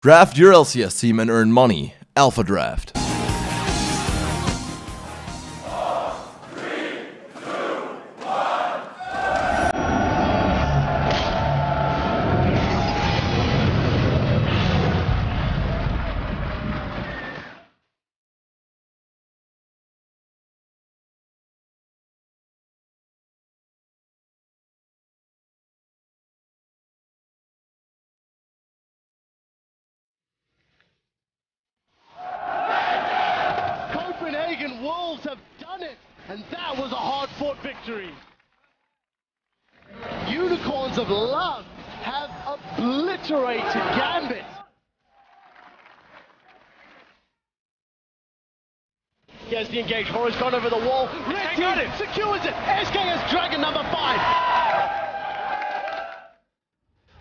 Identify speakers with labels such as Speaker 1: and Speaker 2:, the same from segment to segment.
Speaker 1: Draft your LCS team and earn money. Alpha Draft.
Speaker 2: Wolves have done it, and that was a hard-fought victory. Unicorns of Love have obliterated Gambit. Here's the engage. Horror's gone over the wall. Red team secures it. SK has Dragon number 5.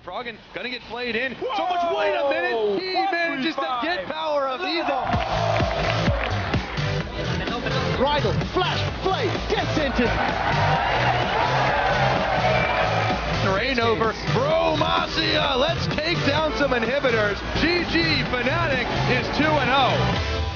Speaker 3: Froggen gonna get played in. So much, wait a minute. He manages to get power of Evil.
Speaker 2: Bridle, flash, play, death sentence.
Speaker 3: Rain over Bromacia. Let's take down some inhibitors. GG Fnatic is 2-0.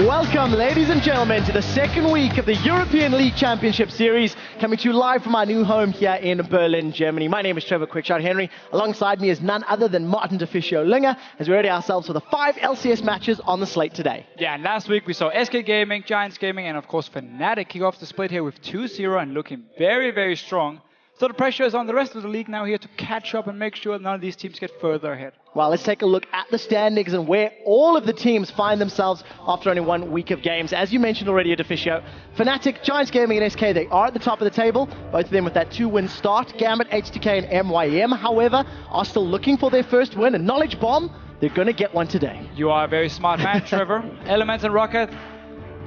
Speaker 2: Welcome, ladies and gentlemen, to the second week of the European League Championship Series, coming to you live from our new home here in Berlin, Germany. My name is Trevor Quickshot Henry. Alongside me is none other than Martin Deficio Linger, as we ready ourselves for the 5 LCS matches on the slate today.
Speaker 4: Yeah, and last week we saw SK Gaming, Giants Gaming, and of course Fnatic kick off the split here with 2-0 and looking very, very strong. So the pressure is on the rest of the league now here to catch up and make sure none of these teams get further ahead.
Speaker 2: Well, let's take a look at the standings and where all of the teams find themselves after only 1 week of games. As you mentioned already, Deficio, Fnatic, Giants Gaming, and SK, they are at the top of the table, both of them with that 2-win start. Gambit, H2k, and MYM, however, are still looking for their first win. And Knowledge Bomb, they're going to get one today.
Speaker 4: You are a very smart man, Trevor. Elements and Rocket,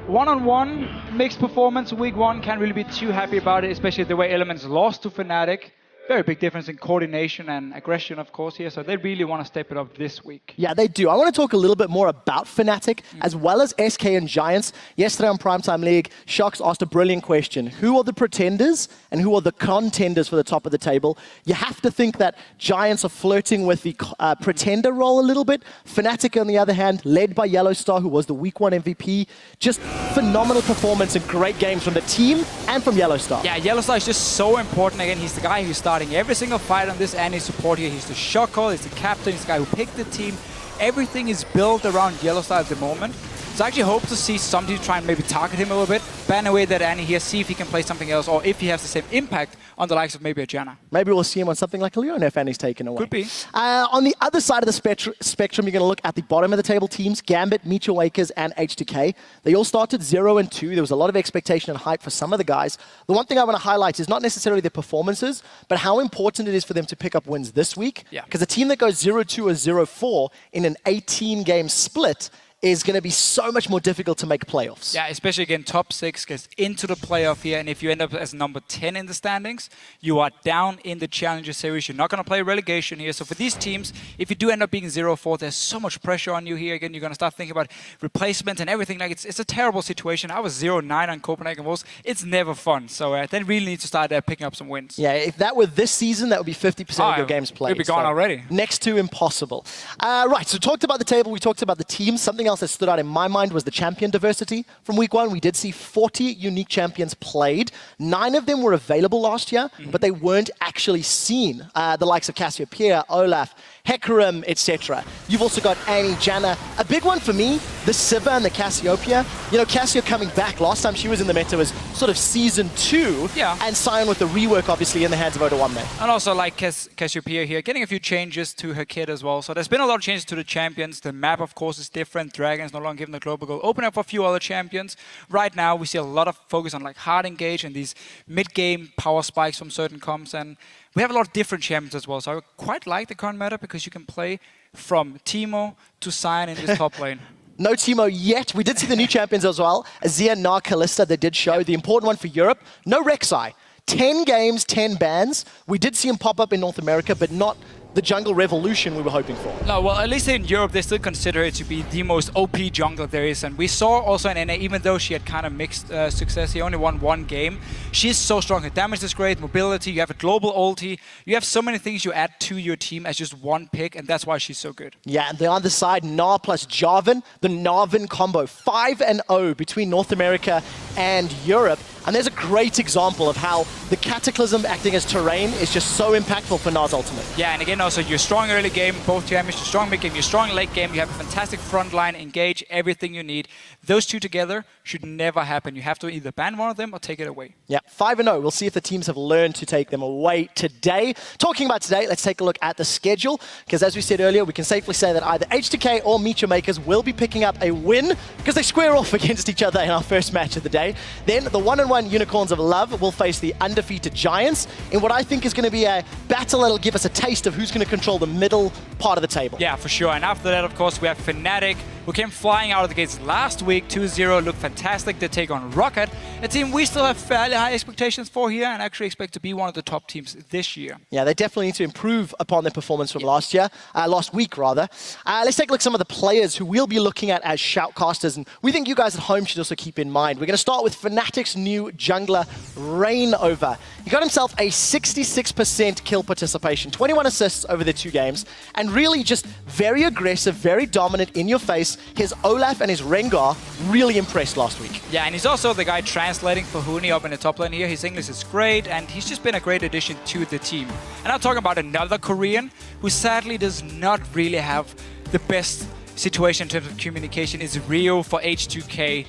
Speaker 4: one-on-one mixed performance week 1. Can't really be too happy about it, especially the way Elements lost to Fnatic. Very big difference in coordination and aggression, of course, here. So they really want to step it up this week.
Speaker 2: Yeah, they do. I want to talk a little bit more about Fnatic, as well as SK and Giants. Yesterday on Primetime League, Shox asked a brilliant question. Who are the pretenders and who are the contenders for the top of the table? You have to think that Giants are flirting with the pretender role a little bit. Fnatic, on the other hand, led by Yellowstar, who was the week 1 MVP. Just phenomenal performance and great games from the team and from Yellowstar.
Speaker 4: Yeah, Yellowstar is just so important. Again, he's the guy who's starting every single fight on this Annie support here. He's the shot call, he's the captain, he's the guy who picked the team. Everything is built around Yellowstar at the moment. So I actually hope to see somebody try and maybe target him a little bit, ban away that Annie here, see if he can play something else, or if he has the same impact on the likes of maybe a Janna.
Speaker 2: Maybe we'll see him on something like a Leon if Annie's taken away.
Speaker 4: Could be.
Speaker 2: On the other side of the spectrum, you're going to look at the bottom of the table teams, Gambit, MeetYourMakers, and H2k. They all started 0-2. There was a lot of expectation and hype for some of the guys. The one thing I want to highlight is not necessarily their performances, but how important it is for them to pick up wins this week. Because a team that goes 0-2 or 0-4 in an 18-game split is going to be so much more difficult to make playoffs.
Speaker 4: Yeah, especially again, top 6 gets into the playoff here, and if you end up as number 10 in the standings, you are down in the Challenger Series. You're not going to play relegation here. So for these teams, if you do end up being 0-4, there's so much pressure on you here. Again, you're going to start thinking about replacement and everything. Like it's a terrible situation. I was 0-9 on Copenhagen Wolves. It's never fun. So they really need to start picking up some wins.
Speaker 2: Yeah, if that were this season, that would be 50% of your games played.
Speaker 4: We'd be gone already.
Speaker 2: Next to impossible. Right, so talked about the table. We talked about the teams. Something else that stood out in my mind was the champion diversity. From week 1, we did see 40 unique champions played. 9 of them were available last year, but they weren't actually seen. The likes of Cassiopeia, Olaf, Hecarim, etc. You've also got Annie, Janna. A big one for me, the Siva and the Cassiopeia. You know, Cassio coming back. Last time she was in the meta was sort of season 2.
Speaker 4: Yeah.
Speaker 2: And Sion with the rework, obviously, in the hands of Odawamne.
Speaker 4: And also, like Cassiopeia here, getting a few changes to her kit as well. So there's been a lot of changes to the champions. The map, of course, is different. Dragon is no longer given the global goal. Open up for a few other champions. Right now, we see a lot of focus on like hard engage and these mid-game power spikes from certain comps. And we have a lot of different champions as well. So I quite like the current meta because you can play from Teemo to Sion in this top lane.
Speaker 2: No Teemo yet. We did see the new champions as well. Azir, Nar, Kalista, they did show. The important one for Europe, no Rek'Sai. 10 games, 10 bans. We did see him pop up in North America, but not the jungle revolution we were hoping for.
Speaker 4: No, well, at least in Europe, they still consider it to be the most OP jungler there is. And we saw also in NA, even though she had kind of mixed success, he only won one game. She's so strong. Her damage is great, mobility, you have a global ulti. You have so many things you add to your team as just one pick, and that's why she's so good.
Speaker 2: Yeah, and the other side, Gnar plus Jarvan, the Narvin combo. 5-0 between North America and Europe. And there's a great example of how the Cataclysm acting as terrain is just so impactful for Gnar's ultimate.
Speaker 4: Yeah, and again, also, you're strong early game, both damage, you're strong mid game, you're strong late game, you have a fantastic front line, engage, everything you need. Those two together should never happen. You have to either ban one of them or take it away.
Speaker 2: Yeah, 5-0. We'll see if the teams have learned to take them away today. Talking about today, let's take a look at the schedule, because as we said earlier, we can safely say that either H2k or MeetYourMakers will be picking up a win, because they square off against each other in our first match of the day. Then the 1-1 Unicorns of Love will face the undefeated Giants in what I think is going to be a battle that'll give us a taste of who's going to control the middle part of the table.
Speaker 4: Yeah, for sure. And after that, of course, we have Fnatic, who came flying out of the gates last week, 2-0, looked fantastic. They take on Rocket, a team we still have fairly high expectations for here and actually expect to be one of the top teams this year.
Speaker 2: Yeah, they definitely need to improve upon their performance from last week rather. Let's take a look at some of the players who we'll be looking at as shoutcasters, and we think you guys at home should also keep in mind. We're going to start with Fnatic's new jungler, Reignover. He got himself a 66% kill participation, 21 assists over the 2 games, and really just very aggressive, very dominant, in your face. His Olaf and his Rengar really impressed last week.
Speaker 4: Yeah, and he's also the guy translating for Huni up in the top lane here. His English is great, and he's just been a great addition to the team. And I'm talking about another Korean who sadly does not really have the best situation in terms of communication, is Rio for H2k.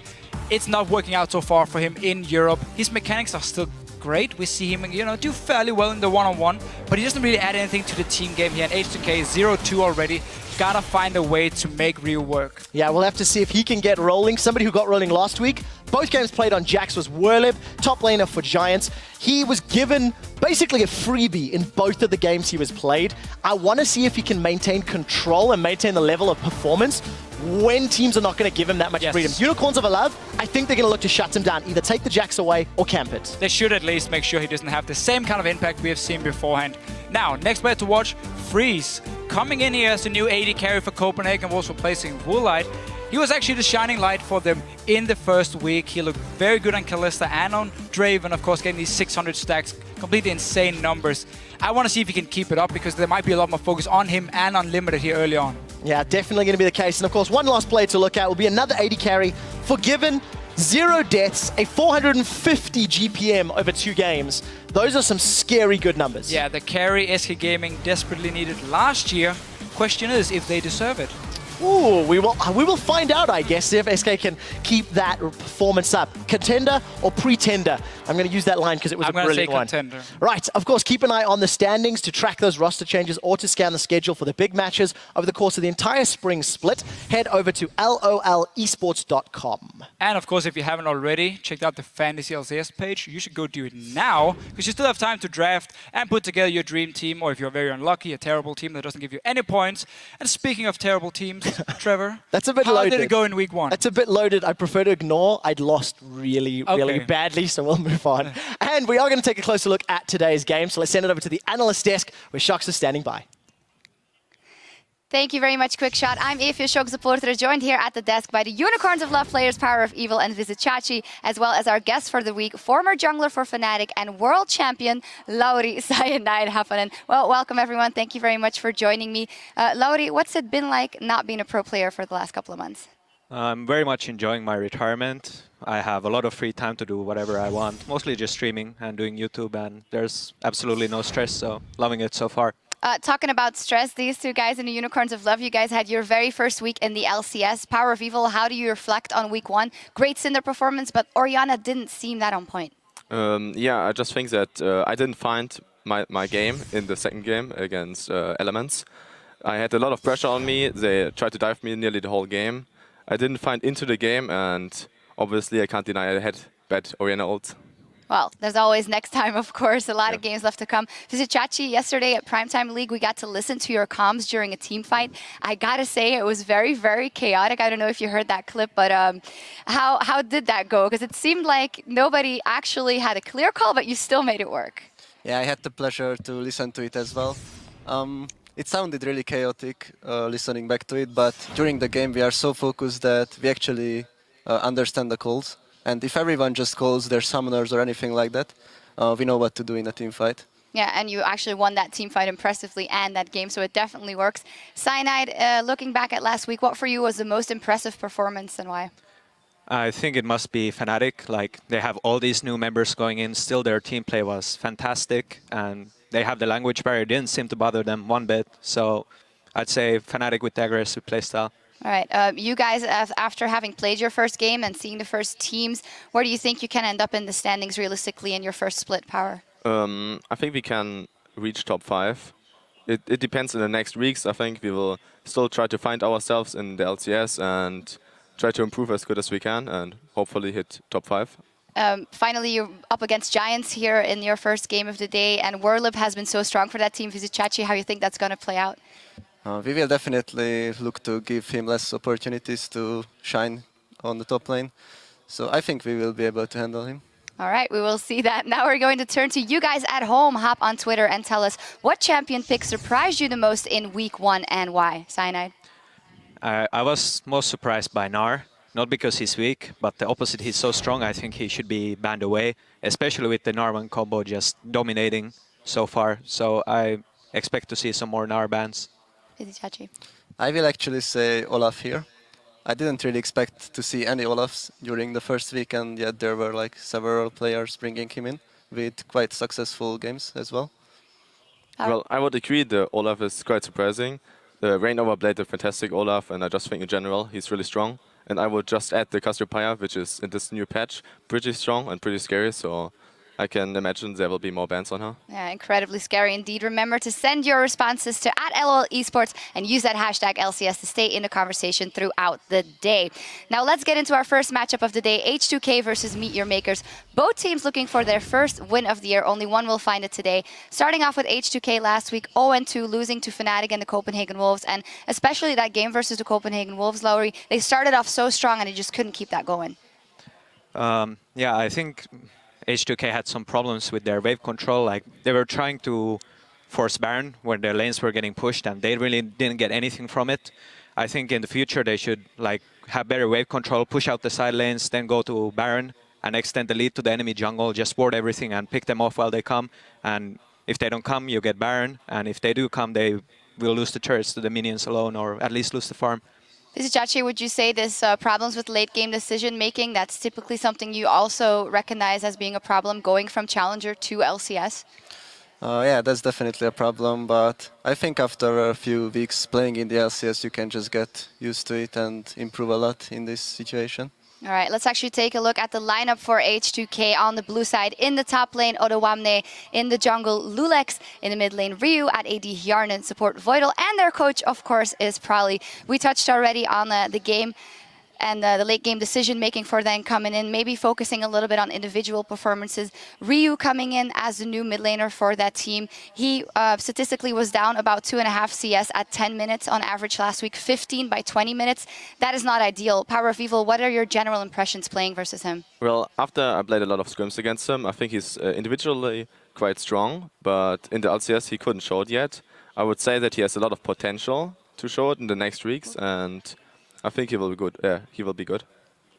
Speaker 4: It's not working out so far for him in Europe. His mechanics are still great. We see him, do fairly well in the one-on-one, but he doesn't really add anything to the team game here. And H2k 0-2 already. Gotta find a way to make Rio work.
Speaker 2: Yeah, we'll have to see if he can get rolling. Somebody who got rolling last week, both games played on Jax, was Werlib, top laner for Giants. He was given basically a freebie in both of the games he was played. I want to see if he can maintain control and maintain the level of performance when teams are not going to give him that much freedom. Unicorns of Love, I think they're going to look to shut him down, either take the Jax away or camp it.
Speaker 4: They should at least make sure he doesn't have the same kind of impact we have seen beforehand. Now, next player to watch, Freeze. Coming in here as a new AD carry for Copenhagen, was replacing Woolite. He was actually the shining light for them in the first week. He looked very good on Kalista and on Draven, of course, getting these 600 stacks, completely insane numbers. I want to see if he can keep it up, because there might be a lot more focus on him and Unlimited here early on.
Speaker 2: Yeah, definitely going to be the case. And of course, one last player to look at will be another AD carry, Forgiven. 0 deaths, a 450 GPM over 2 games. Those are some scary good numbers.
Speaker 4: Yeah, the carry SK Gaming desperately needed last year. Question is if they deserve it.
Speaker 2: Ooh, we will find out, I guess, if SK can keep that performance up. Contender or pretender? I'm going to use that line because it was a brilliant one.
Speaker 4: I'm going to say contender.
Speaker 2: Right, of course, keep an eye on the standings to track those roster changes or to scan the schedule for the big matches over the course of the entire spring split. Head over to lolesports.com.
Speaker 4: And of course, if you haven't already checked out the Fantasy LCS page, you should go do it now, because you still have time to draft and put together your dream team, or if you're very unlucky, a terrible team that doesn't give you any points. And speaking of terrible teams, Trevor,
Speaker 2: that's a bit loaded.
Speaker 4: How did it go in week 1?
Speaker 2: That's a bit loaded. I prefer to ignore. I'd lost really badly, so we'll move on. And we are going to take a closer look at today's game, so let's send it over to the analyst desk where Shox is standing by.
Speaker 5: Thank you very much, Quickshot. I'm Efi Shox-supporter, joined here at the desk by the Unicorns of Love players, Power of Evil and Visit Chachi, as well as our guest for the week, former jungler for Fnatic and world champion, Lauri Cyanide Hapanen. Well, welcome everyone. Thank you very much for joining me. Lauri, what's it been like not being a pro player for the last couple of months?
Speaker 6: I'm very much enjoying my retirement. I have a lot of free time to do whatever I want, mostly just streaming and doing YouTube, and there's absolutely no stress, so loving it so far.
Speaker 5: Talking about stress, these two guys in the Unicorns of Love, you guys had your very first week in the LCS. Power of Evil, how do you reflect on week 1? Great Cinder performance, but Orianna didn't seem that on point.
Speaker 7: Yeah, I just think that I didn't find my game in the second game against Elements. I had a lot of pressure on me. They tried to dive me nearly the whole game. I didn't find into the game, and obviously I can't deny I had bad Orianna ult.
Speaker 5: Well, there's always next time, of course. A lot of games left to come. Visit Chachi, yesterday at Primetime League, we got to listen to your comms during a team fight. I gotta say, it was very, very chaotic. I don't know if you heard that clip, but how did that go? Because it seemed like nobody actually had a clear call, but you still made it work.
Speaker 8: Yeah, I had the pleasure to listen to it as well. It sounded really chaotic listening back to it, but during the game we are so focused that we actually understand the calls. And if everyone just calls their summoners or anything like that, we know what to do in a team fight.
Speaker 5: Yeah, and you actually won that team fight impressively and that game, so it definitely works. Cyanide, looking back at last week, what for you was the most impressive performance and why?
Speaker 6: I think it must be Fnatic. Like, they have all these new members going in. Still, their team play was fantastic, and they have the language barrier. It didn't seem to bother them one bit. So I'd say Fnatic with the aggressive playstyle.
Speaker 5: All right, you guys, after having played your first game and seeing the first teams, where do you think you can end up in the standings realistically in your first split, Power?
Speaker 7: I think we can reach top 5. It depends on the next weeks. I think we will still try to find ourselves in the LCS and try to improve as good as we can and hopefully hit top 5.
Speaker 5: Finally, you're up against Giants here in your first game of the day, and Werlib has been so strong for that team. Vizicachi, how do you think that's going to play out?
Speaker 8: We will definitely look to give him less opportunities to shine on the top lane. So I think we will be able to handle him.
Speaker 5: All right, we will see that. Now we're going to turn to you guys at home. Hop on Twitter and tell us what champion pick surprised you the most in week 1 and why. Cyanide?
Speaker 6: I was most surprised by Gnar. Not because he's weak, but the opposite, he's so strong. I think he should be banned away, especially with the Gnar-1 combo just dominating so far. So I expect to see some more Gnar bans.
Speaker 5: Vizicachi?
Speaker 8: I will actually say Olaf here. I didn't really expect to see any Olafs during the first week, and yet there were like several players bringing him in with quite successful games as well.
Speaker 7: Well, I would agree the Olaf is quite surprising. The Reignover played a fantastic Olaf, and I just think in general he's really strong. And I would just add the Cassiopeia, which is in this new patch pretty strong and pretty scary, so I can imagine there will be more bans on her.
Speaker 5: Yeah, incredibly scary indeed. Remember to send your responses to @LOLesports and use that hashtag LCS to stay in the conversation throughout the day. Now let's get into our first matchup of the day, H2k versus MeetYourMakers. Both teams looking for their first win of the year. Only one will find it today. Starting off with H2k last week, 0-2, losing to Fnatic and the Copenhagen Wolves, and especially that game versus the Copenhagen Wolves, Lowry, they started off so strong and they just couldn't keep that going.
Speaker 6: Yeah, I think H2k had some problems with their wave control. Like, they were trying to force Baron when their lanes were getting pushed, and they really didn't get anything from it. I think in the future they should like have better wave control, push out the side lanes, then go to Baron and extend the lead to the enemy jungle, just ward everything and pick them off while they come. And if they don't come, you get Baron, and if they do come, they will lose the turrets to the minions alone, or at least lose the farm.
Speaker 5: Vizicachi, would you say this problems with late game decision making, that's typically something you also recognize as being a problem going from Challenger to LCS?
Speaker 8: Yeah, that's definitely a problem, but I think after a few weeks playing in the LCS you can just get used to it and improve a lot in this situation.
Speaker 5: All right, let's actually take a look at the lineup for H2k on the blue side. In the top lane, Odawamne. In the jungle, Lulex. In the mid lane, Ryu. At AD, Hjarnan. Support, Voidal. And their coach, of course, is Prowly. We touched already on the game and the late game decision making for them coming in, maybe focusing a little bit on individual performances. Ryu coming in as the new mid laner for that team. He statistically was down about 2.5 CS at 10 minutes on average last week, 15 by 20 minutes. That is not ideal. Power of Evil, what are your general impressions playing versus him?
Speaker 7: Well, after I played a lot of scrims against him, I think he's individually quite strong, but in the LCS he couldn't show it yet. I would say that he has a lot of potential to show it in the next weeks, and I think he will be good. Yeah, he will be good.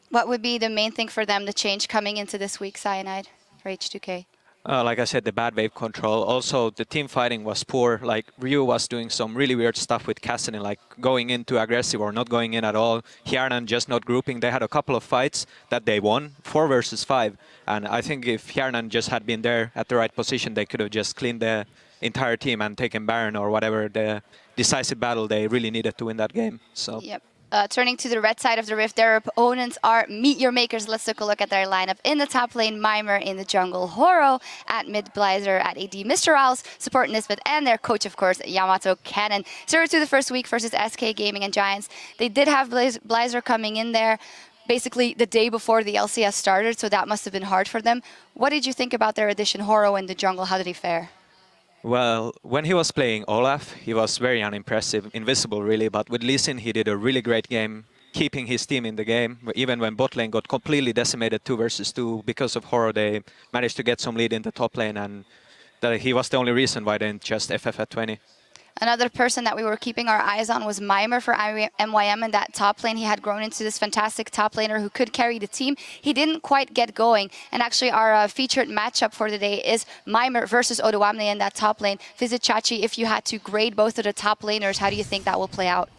Speaker 5: What would be the main thing for them to change coming into this week, Cyanide, for H2k?
Speaker 6: Like I said, the bad wave control. Also, the team fighting was poor. Like, Ryu was doing some really weird stuff with Cassidy, like going into aggressive or not going in at all. Hjarnan just not grouping. They had a couple of fights that they won, 4 versus 5. And I think if Hjarnan just had been there at the right position, they could have just cleaned the entire team and taken Baron or whatever the decisive battle they really needed to win that game. So.
Speaker 5: Yep. Turning to the red side of the rift, their opponents are MeetYourMakers. Let's take a look at their lineup. In the top lane, Mimer. In the jungle, Horo. At mid, Blazer. At AD, Mr. Owls. Support, Nisbet. And their coach, of course, Yamato Cannon. 0-2 the first week versus SK Gaming and Giants. They did have Blazer coming in there basically the day before the LCS started, so that must have been hard for them. What did you think about their addition, Horo, in the jungle? How did he fare?
Speaker 6: Well, when he was playing Olaf, he was very unimpressive, invisible really, but with Lee Sin he did a really great game, keeping his team in the game. Even when bot lane got completely decimated 2 versus 2, because of Horo they managed to get some lead in the top lane, and he was the only reason why they didn't just FF at 20.
Speaker 5: Another person that we were keeping our eyes on was Mimer for MYM in that top lane. He had grown into this fantastic top laner who could carry the team. He didn't quite get going. And actually our featured matchup for the day is Mimer versus Odoamne in that top lane. Visit Chachi, if you had to grade both of the top laners, how do you think that will play out?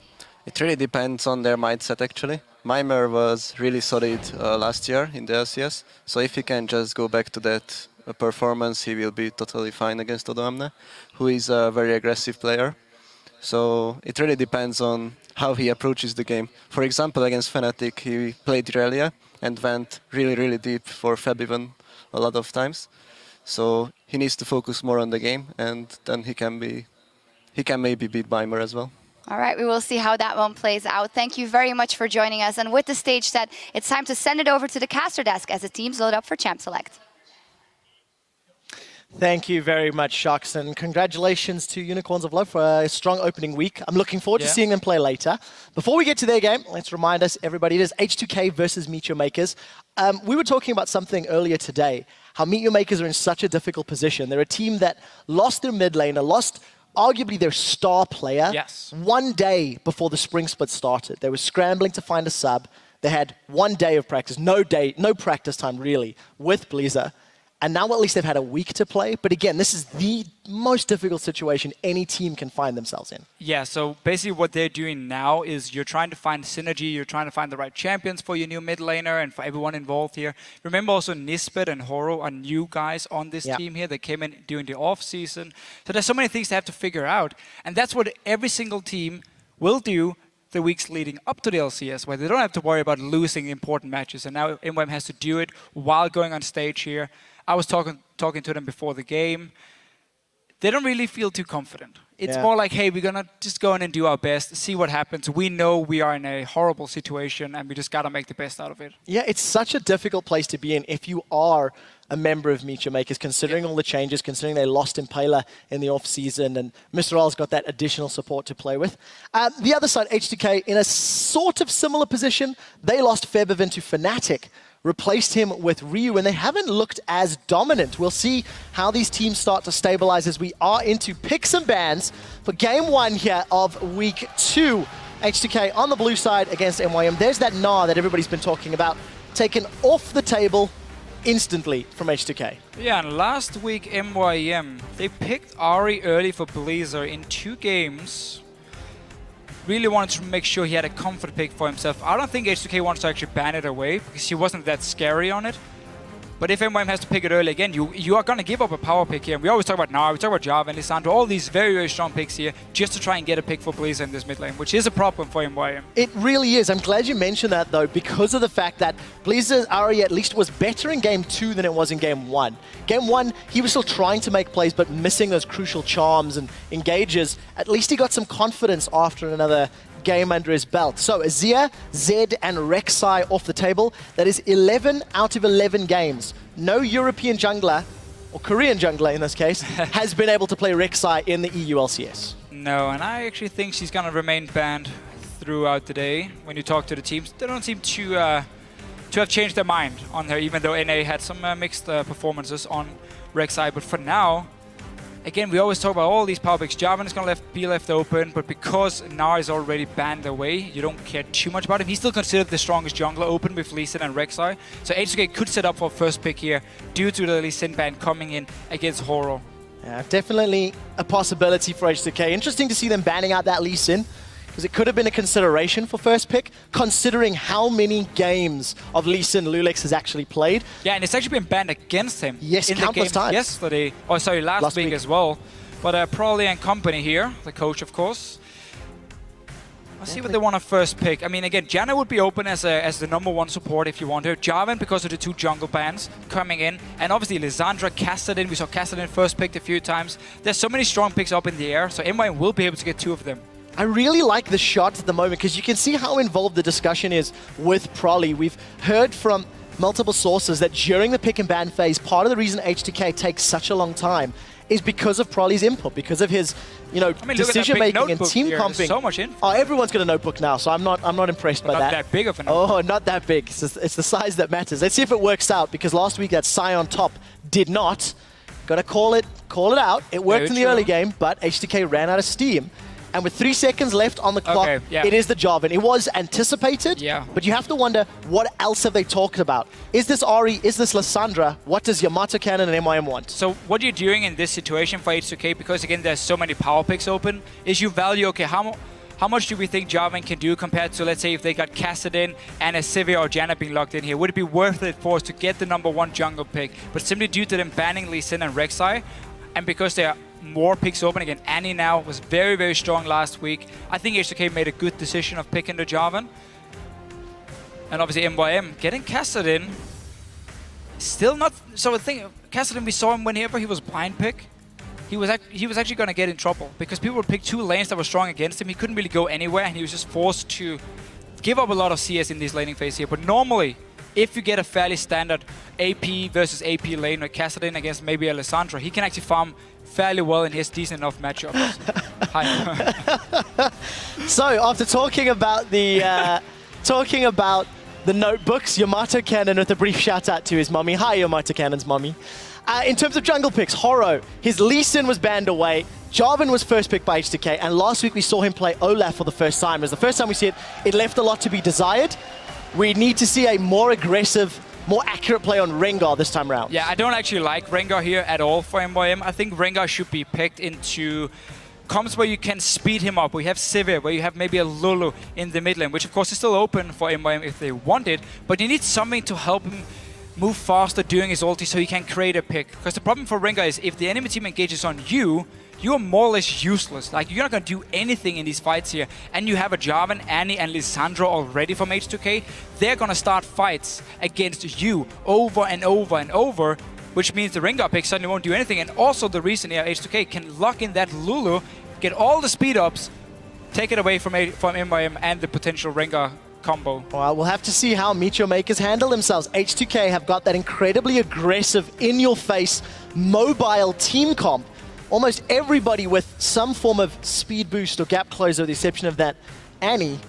Speaker 8: It really depends on their mindset, actually. Mimer was really solid last year in the LCS, so if he can just go back to that performance, he will be totally fine against Odoamne, who is a very aggressive player. So it really depends on how he approaches the game. For example, against Fnatic, he played Irelia and went really, really deep for Feb even a lot of times. So he needs to focus more on the game, and then he can maybe beat Mimer as well.
Speaker 5: All right, we will see how that one plays out. Thank you very much for joining us. And with the stage set, it's time to send it over to the caster desk as the teams load up for Champ Select.
Speaker 2: Thank you very much, Sharks, and congratulations to Unicorns of Love for a strong opening week. I'm looking forward to seeing them play later. Before we get to their game, let's remind us, everybody, it is H2k versus MeetYourMakers. We were talking about something earlier today, how MeetYourMakers are in such a difficult position. They're a team that lost their mid laner, lost arguably their star player 1 day before the spring split started. They were scrambling to find a sub. They had 1 day of practice, no practice time really, with Blizzard. And now at least they've had a week to play. But again, this is the most difficult situation any team can find themselves in.
Speaker 4: Yeah, so basically what they're doing now is you're trying to find synergy, you're trying to find the right champions for your new mid laner and for everyone involved here. Remember also Nisbet and Horo are new guys on this team here. They came in during the off season. So there's so many things they have to figure out. And that's what every single team will do the weeks leading up to the LCS, where they don't have to worry about losing important matches. And now MYM has to do it while going on stage here. I was talking to them before the game. They don't really feel too confident. It's more like, hey, we're going to just go in and do our best, see what happens. We know we are in a horrible situation, and we just got to make the best out of it.
Speaker 2: Yeah, it's such a difficult place to be in if you are a member of MeetYourMakers, considering all the changes, considering they lost Impaler in the off-season, and Mr. R's got that additional support to play with. The other side, H2k, in a sort of similar position, they lost Febiven to Fnatic, replaced him with Ryu, and they haven't looked as dominant. We'll see how these teams start to stabilize as we are into picks and bans for game 1 here of week 2. H2k on the blue side against MYM. There's that Gnar that everybody's been talking about, taken off the table instantly from H2k.
Speaker 4: Yeah, and last week MYM, they picked Ari early for Blazer in 2 games. Really wanted to make sure he had a comfort pick for himself. I don't think H2k wants to actually ban it away because he wasn't that scary on it. But if MYM has to pick it early again, you are going to give up a power pick here. We always talk about Gnar, we talk about Java and Lissandra, all these very, very strong picks here just to try and get a pick for Blazer in this mid lane, which is a problem for MYM.
Speaker 2: It really is. I'm glad you mentioned that, though, because of the fact that Blazer's Ari at least was better in game 2 than it was in game 1. Game 1, he was still trying to make plays, but missing those crucial charms and engages. At least he got some confidence after another game under his belt. So Azir, Zed, and Rek'Sai off the table. That is 11 out of 11 games. No European jungler, or Korean jungler in this case, has been able to play Rek'Sai in the EU LCS.
Speaker 4: No, and I actually think she's going to remain banned throughout the day. When you talk to the teams, they don't seem to have changed their mind on her, even though NA had some mixed performances on Rek'Sai. But for now, again, we always talk about all these power picks. Jarvan is going to be left open, but because Gnar is already banned away, you don't care too much about him. He's still considered the strongest jungler open with Lee Sin and Rek'Sai. So H2k could set up for first pick here due to the Lee Sin ban coming in against Horo.
Speaker 2: Yeah, definitely a possibility for H2k. Interesting to see them banning out that Lee Sin, because it could have been a consideration for first pick, considering how many games of Lee Sin Lulex has actually played.
Speaker 4: Yeah, and it's actually been banned against him.
Speaker 2: Yes,
Speaker 4: in
Speaker 2: countless
Speaker 4: the game
Speaker 2: times.
Speaker 4: Yesterday, or sorry, last week as well. But Prolly and company here, the coach, of course. Let's see what they want to first pick. I mean, again, Janna would be open as the #1 support if you want her. Jarvan, because of the 2 jungle bans coming in. And obviously, Lissandra, Kassadin. We saw Kassadin first picked a few times. There's so many strong picks up in the air, so MYM will be able to get 2 of them.
Speaker 2: I really like the shot at the moment because you can see how involved the discussion is with Prolly. We've heard from multiple sources that during the pick and ban phase, part of the reason H2k takes such a long time is because of Prolly's input, because of his, decision making and team comping.
Speaker 4: So much info.
Speaker 2: Oh, everyone's got a notebook now, so I'm not impressed by that.
Speaker 4: Not that big of a notebook.
Speaker 2: Oh, not that big. It's the size that matters. Let's see if it works out, because last week that Sion top did not. Gotta call it out. It worked in the
Speaker 4: Very
Speaker 2: early
Speaker 4: true.
Speaker 2: game, but H2k ran out of steam. And with 3 seconds left on the clock,
Speaker 4: Okay, yeah.
Speaker 2: it is the Jarvan. It was anticipated,
Speaker 4: Yeah.
Speaker 2: but you have to wonder, what else have they talked about? Is this Ari? Is this Lissandra? What does Yamato Cannon and MYM want?
Speaker 4: So what you're doing in this situation for H2k, because again there's so many power picks open, is you value, okay, how much do we think Jarvan can do compared to, let's say, if they got Kassadin and a Sivir or Janna being locked in here? Would it be worth it for us to get the #1 jungle pick? But simply due to them banning Lee Sin and Rek'Sai, and because there are more picks open again, Annie now was very, very strong last week. I think H2k made a good decision of picking the Jarvan. And obviously MYM getting Kassadin, still not... So the thing, Kassadin, we saw him whenever he was blind pick. He was actually going to get in trouble because people would pick 2 lanes that were strong against him. He couldn't really go anywhere, and he was just forced to give up a lot of CS in this laning phase here. But normally, if you get a fairly standard AP versus AP lane with Kassadin against maybe a Lissandra, he can actually farm fairly well in his decent enough matchups. Hi.
Speaker 2: So after talking about the notebooks, Yamato Cannon with a brief shout out to his mummy. Hi, Yamato Cannon's mummy. In terms of jungle picks, Horo, his Lee Sin was banned away. Jarvan was first picked by H2k, and last week we saw him play Olaf for the first time. It was the first time we see it. It left a lot to be desired. We need to see a more aggressive, more accurate play on Rengar this time around.
Speaker 4: Yeah, I don't actually like Rengar here at all for MYM. I think Rengar should be picked into comps where you can speed him up. We have Sivir, where you have maybe a Lulu in the mid lane, which of course is still open for MYM if they want it, but you need something to help him move faster during his ulti so he can create a pick. Because the problem for Rengar is if the enemy team engages on you, you're more or less useless. Like, you're not going to do anything in these fights here. And you have a Jarvan, Annie, and Lissandra already from H2k. They're going to start fights against you over and over and over, which means the Rengar pick suddenly won't do anything. And also the reason here H2k can lock in that Lulu, get all the speed ups, take it away from MYM and the potential Rengar combo.
Speaker 2: Well, we'll have to see how MeetYourMakers handle themselves. H2k have got that incredibly aggressive, in-your-face, mobile team comp. Almost everybody with some form of speed boost or gap closer, with the exception of that Annie.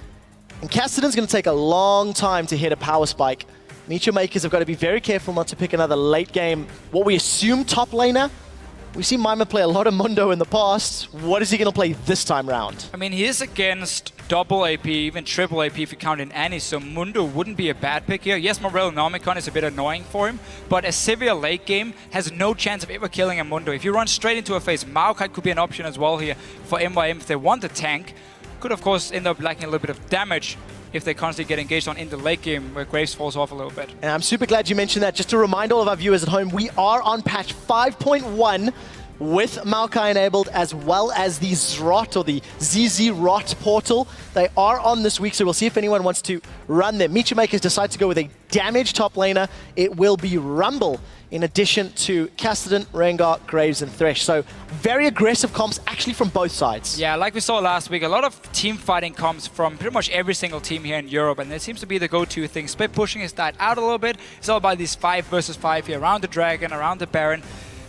Speaker 2: And Kassadin's going to take a long time to hit a power spike. MeetYourMakers have got to be very careful not to pick another late game, what we assume top laner. We've seen Mima play a lot of Mundo in the past. What is he going to play this time round?
Speaker 4: I mean, he is against double AP, even triple AP if you count in Annie, so Mundo wouldn't be a bad pick here. Yes, Morel Nomicon is a bit annoying for him, but a Sivir late game has no chance of ever killing a Mundo. If you run straight into a face, Maokai could be an option as well here for MYM if they want a tank. Could, of course, end up lacking a little bit of damage if they constantly get engaged on in the late game where Graves falls off a little bit.
Speaker 2: And I'm super glad you mentioned that. Just to remind all of our viewers at home, we are on patch 5.1 with Maokai enabled, as well as the Zrot or the ZZ Rot portal. They are on this week, so we'll see if anyone wants to run them. MeetYourMakers decide to go with a damaged top laner. It will be Rumble, in addition to Kassadin, Rengar, Graves, and Thresh. So very aggressive comps, actually, from both sides.
Speaker 4: Yeah, like we saw last week, a lot of team fighting comes from pretty much every single team here in Europe, and it seems to be the go-to thing. Split pushing has died out a little bit. It's all about these 5 versus 5 here, around the Dragon, around the Baron.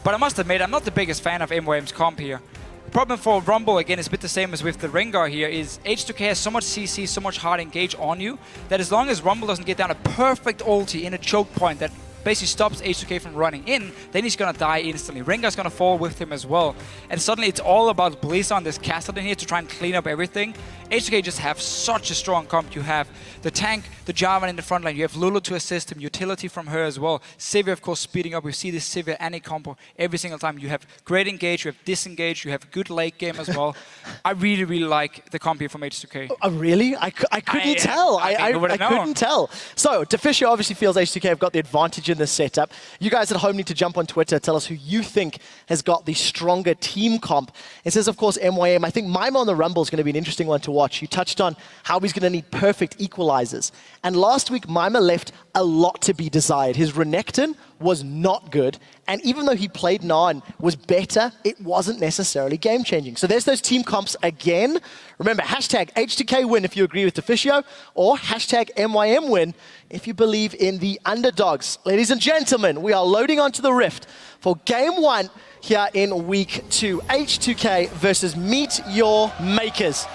Speaker 4: But I must admit, I'm not the biggest fan of MYM's comp here. The problem for Rumble, again, is a bit the same as with the Rengar here, is H2k has so much CC, so much hard engage on you, that as long as Rumble doesn't get down a perfect ulti in a choke point that basically stops H2k from running in, then he's gonna die instantly. Rengar's gonna fall with him as well. And suddenly it's all about Blizzard on this Kassadin here to try and clean up everything. H2k just have such a strong comp. You have the tank, the Jarvan in the front line, you have Lulu to assist him, utility from her as well. Sivir, of course, speeding up. We see this Sivir Annie combo every single time. You have great engage, you have disengage, you have good late game as well. I really, really like the comp here from H2k.
Speaker 2: Oh, really? I couldn't tell. I couldn't tell. So, Deficio obviously feels H2k have got the advantage in this setup. You guys at home need to jump on Twitter, tell us who you think has got the stronger team comp. It says, of course, MYM. I think Mima on the Rumble is going to be an interesting one to watch. You touched on how he's going to need perfect equalizers. And last week, Mima left a lot to be desired. His Renekton was not good. And even though he played Narn was better, it wasn't necessarily game-changing. So there's those team comps again. Remember, hashtag H2K win if you agree with Deficio, or hashtag MYM win if you believe in the underdogs. Ladies and gentlemen, we are loading onto the Rift for Game 1 here in Week 2. H2K versus MeetYourMakers.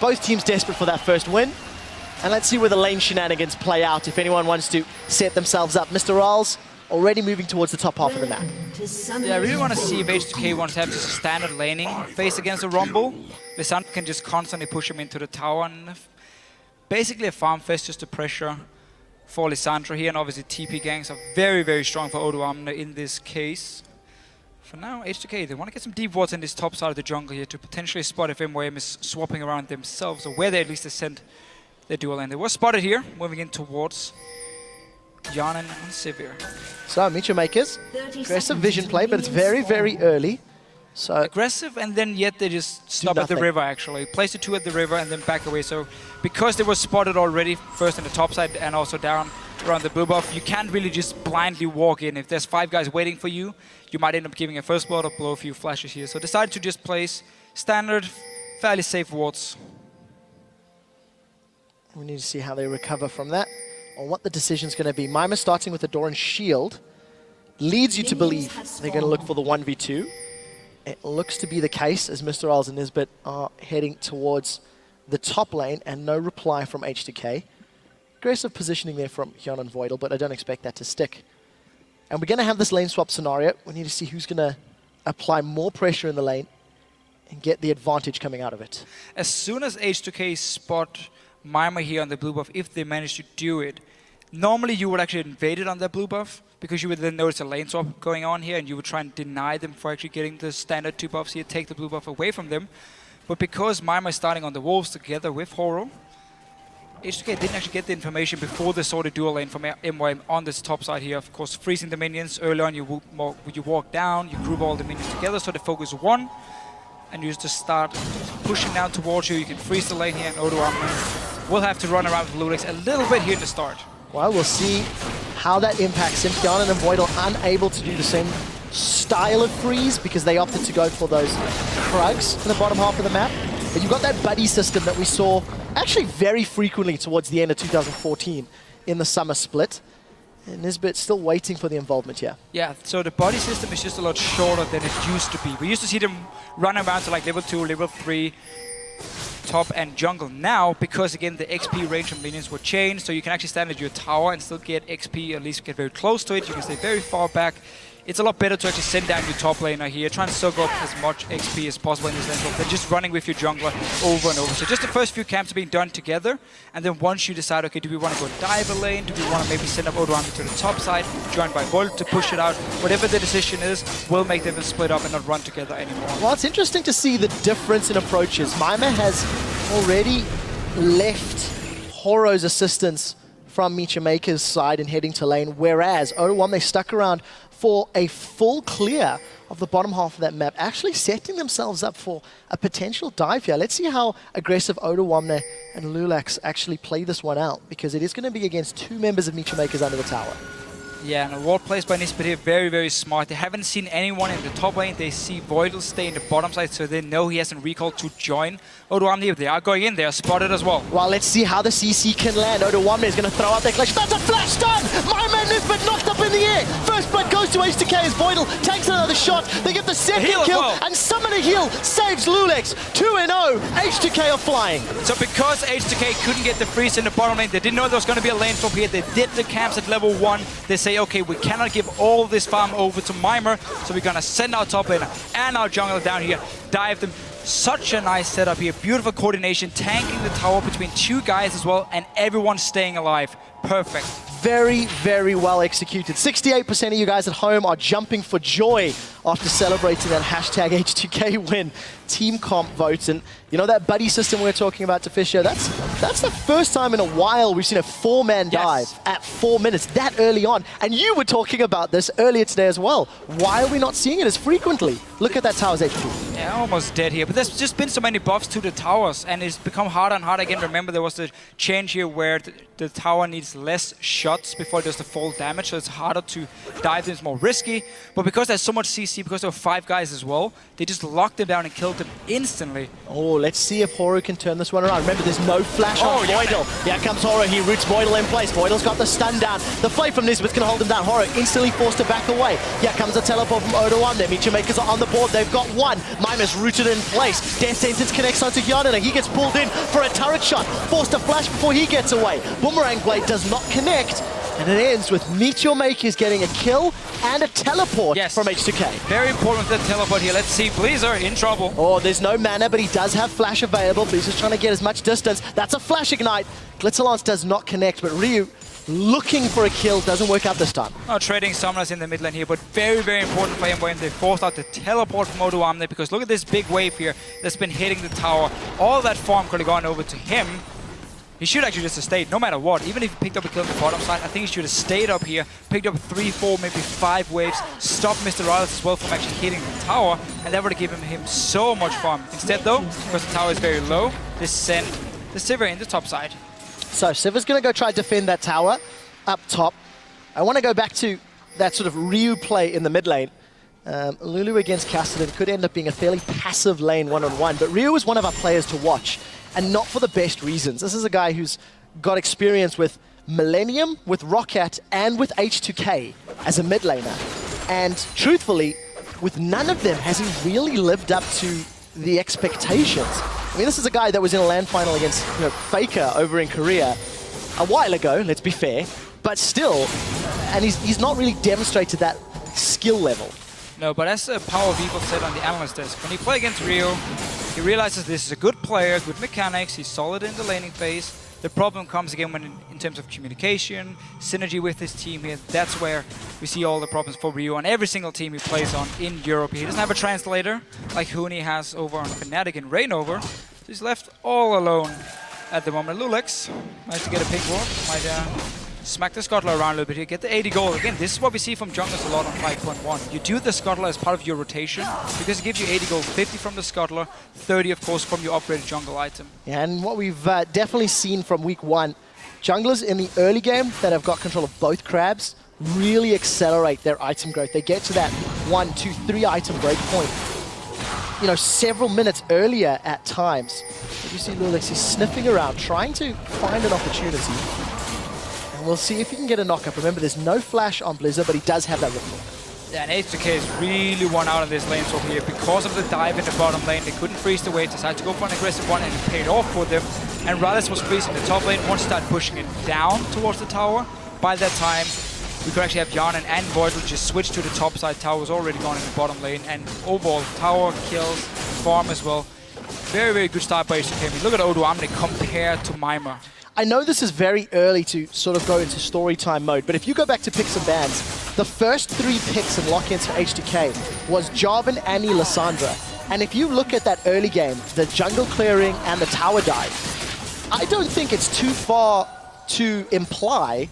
Speaker 2: Both teams desperate for that first win. And let's see where the lane shenanigans play out if anyone wants to set themselves up. Mr. Rawls, already moving towards the top half of the map.
Speaker 4: Yeah, I really want to see if H2k wants to have just a standard laning phase against a Rumble. Lissandra can just constantly push him into the tower, and basically a farm fest just to pressure for Lissandra here, and obviously TP ganks are very, very strong for Odoamne in this case. For now, H2k, they want to get some deep wards in this top side of the jungle here to potentially spot if MYM is swapping around themselves, or where they at least send their dual lane. They were spotted here, moving in towards Yanin and Sivir.
Speaker 2: So, MeetYourMakers, aggressive vision play, but it's very, very early. So
Speaker 4: aggressive, and then yet they just stop at the river actually. Place the 2 at the river and then back away. So because they were spotted already, first in the top side and also down around the blue buff, you can't really just blindly walk in. If there's 5 guys waiting for you, you might end up giving a first blood or blow a few flashes here. So decided to just place standard, fairly safe wards.
Speaker 2: We need to see how they recover from that, or what the decision's going to be. Mima starting with the Doran shield leads you to believe they're going to look for the 1v2. It looks to be the case as Mr. Isles and Nisbet are heading towards the top lane, and no reply from H2k. Aggressive positioning there from Hyun and Voidal, but I don't expect that to stick. And we're going to have this lane swap scenario. We need to see who's going to apply more pressure in the lane and get the advantage coming out of it.
Speaker 4: As soon as H2k spot Mima here on the blue buff, if they manage to do it, normally you would actually invade it on that blue buff, because you would then notice a lane swap going on here, and you would try and deny them for actually getting the standard 2 buffs here, take the blue buff away from them. But because Mima is starting on the wolves together with Horo, H2k didn't actually get the information before they saw the dual lane from MYM on this top side here. Of course, freezing the minions. Early on, you walk down, you group all the minions together, so the focus 1, and you just start pushing down towards you. You can freeze the lane here, and Odoamne will have to run around with Lulex a little bit here in the start.
Speaker 2: Well, we'll see how that impacts him. Yanin and Voidal unable to do the same style of freeze because they opted to go for those Krugs in the bottom half of the map. But you've got that buddy system that we saw actually very frequently towards the end of 2014 in the summer split. And Nisbet still waiting for the involvement here.
Speaker 4: Yeah, so the body system is just a lot shorter than it used to be. We used to see them run around to like level 2, level 3, top and jungle. Now, because again the XP range of minions were changed, so you can actually stand at your tower and still get XP, at least get very close to it. You can stay very far back. It's a lot better to actually send down your top laner here, try and soak up as much XP as possible in this lane swap than just running with your jungler over and over. So just the first few camps are being done together, and then once you decide, okay, do we want to go dive a lane, do we want to maybe send up Odoamne to the top side, joined by Voidal to push it out, whatever the decision is, we'll make them split up and not run together anymore.
Speaker 2: Well, it's interesting to see the difference in approaches. Mima has already left Horo's assistance from MeetYourMakers' side and heading to lane, whereas Odoamne, they stuck around for a full clear of the bottom half of that map, actually setting themselves up for a potential dive here. Let's see how aggressive Odoamne and Lulax actually play this one out, because it is going to be against 2 members of MeetYourMakers under the tower.
Speaker 4: Yeah, and a ward placed by Nisbet here, very, very smart. They haven't seen anyone in the top lane. They see Voidal stay in the bottom side, so they know he hasn't recalled to join Odoamne. If they are going in, they are spotted as well.
Speaker 2: Well, let's see how the CC can land. Odoamne is going to throw out their clutch. That's a flash stun! My man Nisbet knocked up in the air. First blood goes to H2k as Voidal takes another shot. They get the second kill, and summon a heal saves Lulex. 2-0. H2k are flying.
Speaker 4: So because H2k couldn't get the freeze in the bottom lane, they didn't know there was going to be a lane swap here. They did the camps at level 1. They say, okay, we cannot give all this farm over to Mima, so we're going to send our top laner and our jungler down here, dive them. Such a nice setup here, beautiful coordination, tanking the tower between 2 guys as well, and everyone staying alive. Perfect.
Speaker 2: Very, very well executed. 68% of you guys at home are jumping for joy after celebrating that hashtag H2k win. Team comp votes, and you know that buddy system we were talking about to Fisher, that's the first time in a while we've seen a 4-man dive at 4 minutes that early on. And you were talking about this earlier today as well. Why are we not seeing it as frequently? Look at that tower's HP.
Speaker 4: Yeah, almost dead here, but there's just been so many buffs to the towers, and it's become harder and harder again. Remember, there was the change here where the tower needs less shots before it does the full damage, so it's harder to dive them, it's more risky. But because there's so much CC, because there were 5 guys as well, they just locked them down and killed them instantly.
Speaker 2: Oh, let's see if Horo can turn this one around. Remember, there's no flash on Voidal. Here comes Horo, he roots Voidal in place. Voidal's got the stun down. The play from Nisbet's going to hold him down. Horo instantly forced to back away. Here comes a teleport from Odoamne. MeetYourMakers are on the board. They've got 1. Mima's rooted in place. Death Sentence connects onto Yanin. He gets pulled in for a turret shot. Forced to flash before he gets away. Boomerang Blade does not connect. And it ends with MeetYourMakers getting a kill and a teleport from H2k.
Speaker 4: Very important with the teleport here. Let's see, Blazer in trouble.
Speaker 2: Oh, there's no mana, but he does have flash available. Blazer's trying to get as much distance. That's a flash ignite. Glitzerlance does not connect, but Ryu looking for a kill doesn't work out this time.
Speaker 4: Oh, trading summoners in the mid lane here, but very, very important for MeetYourMakers. They forced out the teleport from Odoamne because look at this big wave here that's been hitting the tower. All that farm could have gone over to him. He should actually just have stayed, no matter what. Even if he picked up a kill on the bottom side, I think he should have stayed up here, picked up 3, 4, maybe 5 waves, stopped Mr. Riles as well from actually hitting the tower, and that would have given him so much farm. Instead though, because the tower is very low, they send the Sivir in the top side.
Speaker 2: So Sivir's going to go try to defend that tower up top. I want to go back to that sort of Ryu play in the mid lane. Lulu against Cassidy could end up being a fairly passive lane one-on-one, but Ryu is one of our players to watch, and not for the best reasons. This is a guy who's got experience with Millennium, with Roccat, and with H2k as a mid laner. And truthfully, with none of them has he really lived up to the expectations. I mean, this is a guy that was in a LAN final against Faker over in Korea a while ago, let's be fair, but still, and he's not really demonstrated that skill level.
Speaker 4: No, but as Power of Evil said on the analyst desk, when you play against Rio, he realizes this is a good player, good mechanics, he's solid in the laning phase. The problem comes again when in terms of communication, synergy with his team here. That's where we see all the problems for Rio on every single team he plays on in Europe. He doesn't have a translator like Huni has over on Fnatic and Reignover. So he's left all alone at the moment. Lulex managed to get a pink ward, might smack the Scuttler around a little bit here, get the 80 gold. Again, this is what we see from junglers a lot on 5.1. You do the Scuttler as part of your rotation because it gives you 80 gold, 50 from the Scuttler, 30 of course from your upgraded jungle item.
Speaker 2: Yeah, and what we've definitely seen from week 1, junglers in the early game that have got control of both crabs really accelerate their item growth. They get to that 1, 2, 3 item breakpoint, several minutes earlier at times. But you see Lulex, he's sniffing around, trying to find an opportunity. And we'll see if he can get a knock-up. Remember, there's no flash on Blizzard, but he does have that ripple.
Speaker 4: Yeah, and H2k has really won out on this lane swap here because of the dive in the bottom lane. They couldn't freeze the wave, decided to go for an aggressive one, and it paid off for them. And Rallis was freezing the top lane, once started pushing it down towards the tower. By that time, we could actually have Yarnan and Void will just switch to the top side. Tower was already gone in the bottom lane, and overall, tower kills, farm as well. Very, very good start by H2k. I mean, look at Odoamne compared to Mimir.
Speaker 2: I know this is very early to sort of go into story time mode, but if you go back to picks and bans, the first 3 picks and lock-ins for H2k was Jarvan, Annie, Lissandra. And if you look at that early game, the jungle clearing and the tower dive, I don't think it's too far to imply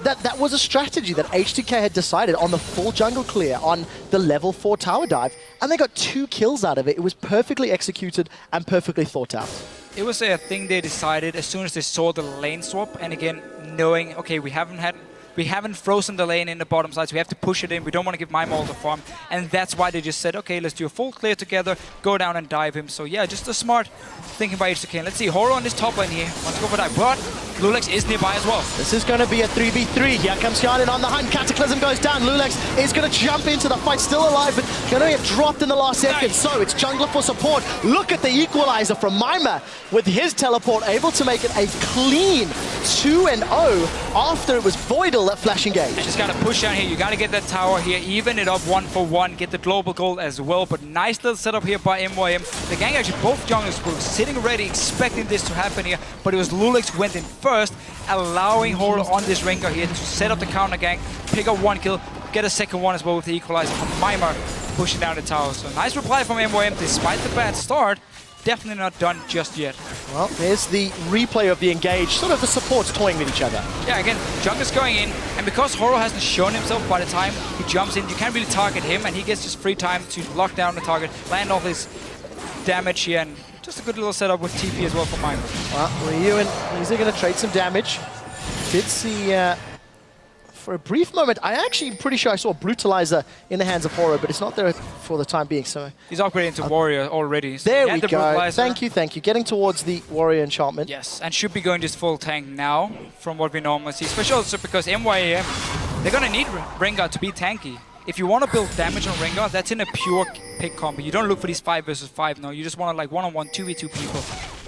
Speaker 2: that that was a strategy that H2k had decided on the full jungle clear, on the level 4 tower dive, and they got 2 kills out of it. It was perfectly executed and perfectly thought out.
Speaker 4: It was a thing they decided as soon as they saw the lane swap, and again, knowing, okay, we haven't frozen the lane in the bottom side, so we have to push it in. We don't want to give Mimir all the farm, and that's why they just said, okay, let's do a full clear together, go down and dive him. So yeah, just a smart thinking by H2k. Let's see, Horror on this top lane here, wants to go for dive, but Lulex is nearby as well.
Speaker 2: This is going to be a 3v3. Here comes Yarnan on the hunt. Cataclysm goes down. Lulex is going to jump into the fight, still alive, but going to get dropped in the last second.
Speaker 4: Nice.
Speaker 2: So it's jungler for support. Look at the equalizer from Mimir with his teleport, able to make it a clean 2-0 after it was Voidal that flash engaged.
Speaker 4: Just got to push down here. You got to get that tower here, even it up 1-for-1, get the global gold as well. But nice little setup here by MYM. The gang actually, both junglers were sitting ready, expecting this to happen here, but it was Lulex who went in first, allowing Horror on this Rengar here to set up the counter gang, pick up 1 kill, get a second one as well with the equalizer from Mimir pushing down the tower. So nice reply from MYM despite the bad start. Definitely not done just yet.
Speaker 2: Well, there's the replay of the engage, sort of the supports toying with each other.
Speaker 4: Yeah, again, Jungler's going in, and because Horror hasn't shown himself by the time he jumps in, you can't really target him, and he gets just free time to lock down the target, land all his damage here, and just a good little setup with TP as well for Mimir.
Speaker 2: Well, Ryu and Blizzard going to trade some damage. Did see, for a brief moment, I actually pretty sure I saw a Brutalizer in the hands of Horror, but it's not there for the time being, so...
Speaker 4: He's upgrading to Warrior already. So
Speaker 2: there we go. Thank you, thank you. Getting towards the Warrior enchantment.
Speaker 4: Yes, and should be going just full tank now, from what we normally see. Especially also because MYM, they're going to need Rengar to be tanky. If you want to build damage on Rengar, that's in a pure pick combo. You don't look for these 5 versus 5, no. You just want to like one-on-one 2v2 people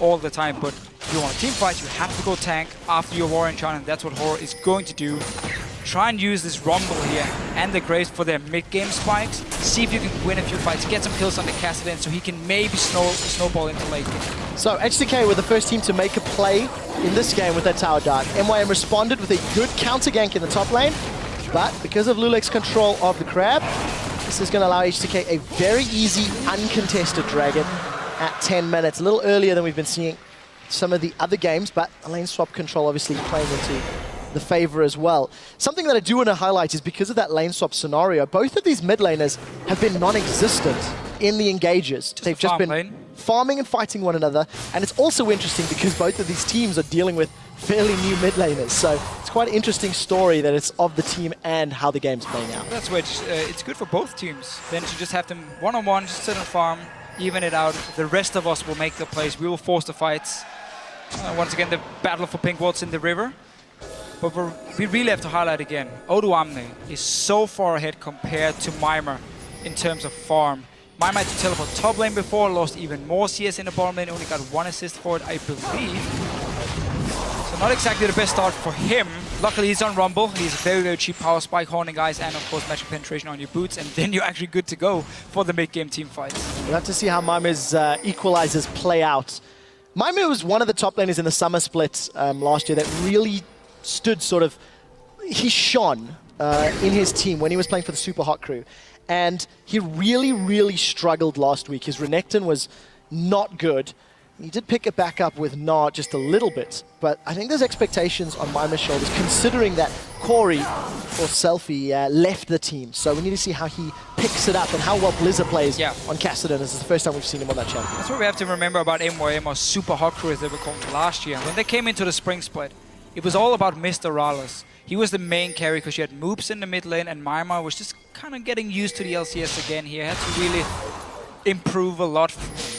Speaker 4: all the time. But if you want a team fight, you have to go tank after your Warrior enchantment. That's what Horror is going to do. try and use this Rumble here and the Graves for their mid-game spikes. See if you can win a few fights, get some kills on the Cassidy so he can maybe snowball into late game.
Speaker 2: So H2k were the first team to make a play in this game with that tower dart. MYM responded with a good counter gank in the top lane, but because of Lulek's control of the crab, this is going to allow H2k a very easy, uncontested dragon at 10 minutes. A little earlier than we've been seeing some of the other games, but the lane swap control obviously playing into the favor as well. Something that I do want to highlight is because of that lane swap scenario, both of these mid laners have been non-existent in the engages. They've just been farming and fighting one another, and it's also interesting because both of these teams are dealing with fairly new mid laners, so it's quite an interesting story that it's of the team and how the game's playing out.
Speaker 4: That's why it's good for both teams. Then to just have them one-on-one, just sit and farm, even it out. The rest of us will make the plays. We will force the fights. Once again, the battle for pink wards in the river. But we really have to highlight again, MeetYourMakers is so far ahead compared to Mimir in terms of farm. Mimir had to teleport top lane before, lost even more CS in the bottom lane, only got 1 assist for it, I believe. So not exactly the best start for him. Luckily he's on Rumble, he's very, very cheap power spike, horning guys, and of course magic penetration on your boots, and then you're actually good to go for the mid-game team fights.
Speaker 2: We'll have to see how Mimir's equalizers play out. Mimir was one of the top laners in the summer split last year that really stood sort of, he shone in his team when he was playing for the Super Hot crew. And he really, really struggled last week. His Renekton was not good. He did pick it back up with Gnar just a little bit, but I think there's expectations on Mimir's shoulders considering that Corey, or Selfie, left the team. So we need to see how he picks it up and how well Blizzard plays on Cassidy. This is the first time we've seen him on that champion.
Speaker 4: That's what we have to remember about MYM, or Super Hot Crew as they were called last year. When they came into the spring split, it was all about Mr. Rallis. He was the main carry because you had Moops in the mid lane, and Mimir was just kind of getting used to the LCS again here. He had to really improve a lot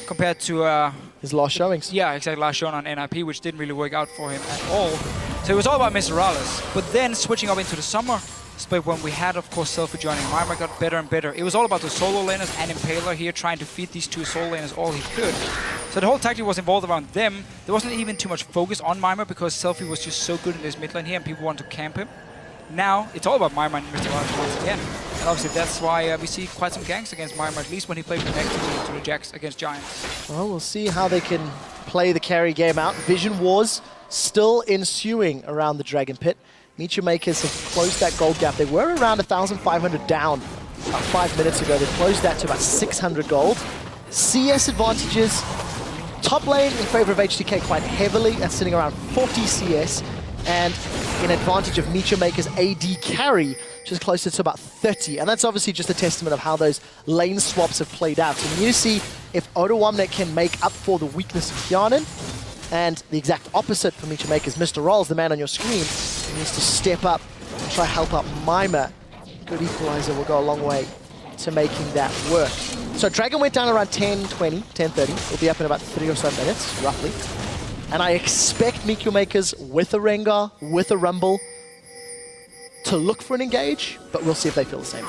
Speaker 4: compared to
Speaker 2: his last showings.
Speaker 4: Yeah, exactly, last showing on NIP, which didn't really work out for him at all. So it was all about Mr. Rallis. But then switching up into the summer split, when we had, of course, Selfie joining, Mimir got better and better. It was all about the solo laners and Impaler here, trying to feed these two solo laners all he could. So the whole tactic was involved around them. There wasn't even too much focus on Mimir because Selfie was just so good in this mid lane here and people wanted to camp him. Now, it's all about Mimir and Mr. Rallis once again. And obviously that's why we see quite some ganks against Mimir, at least when he played connected to the Jax against Giants.
Speaker 2: Well, we'll see how they can play the carry game out. Vision wars still ensuing around the Dragon Pit. MeetYourMakers have closed that gold gap. They were around 1,500 down about 5 minutes ago. They've closed that to about 600 gold. CS advantages. Top lane in favor of H2k quite heavily. That's sitting around 40 CS. And in advantage of MeetYourMakers AD carry, which is closer to about 30. And that's obviously just a testament of how those lane swaps have played out. So we need to see if MeetYourMakers can make up for the weakness of Kianan. And the exact opposite for MeetYourMakers, Mr. Rolls, the man on your screen, he needs to step up and try to help out Mimir. Good equalizer will go a long way to making that work. So Dragon went down around 10:20, 10:30. It'll be up in about 3 or so minutes, roughly. And I expect MeetYourMakers with a Rengar, with a Rumble, to look for an engage, but we'll see if they feel the same.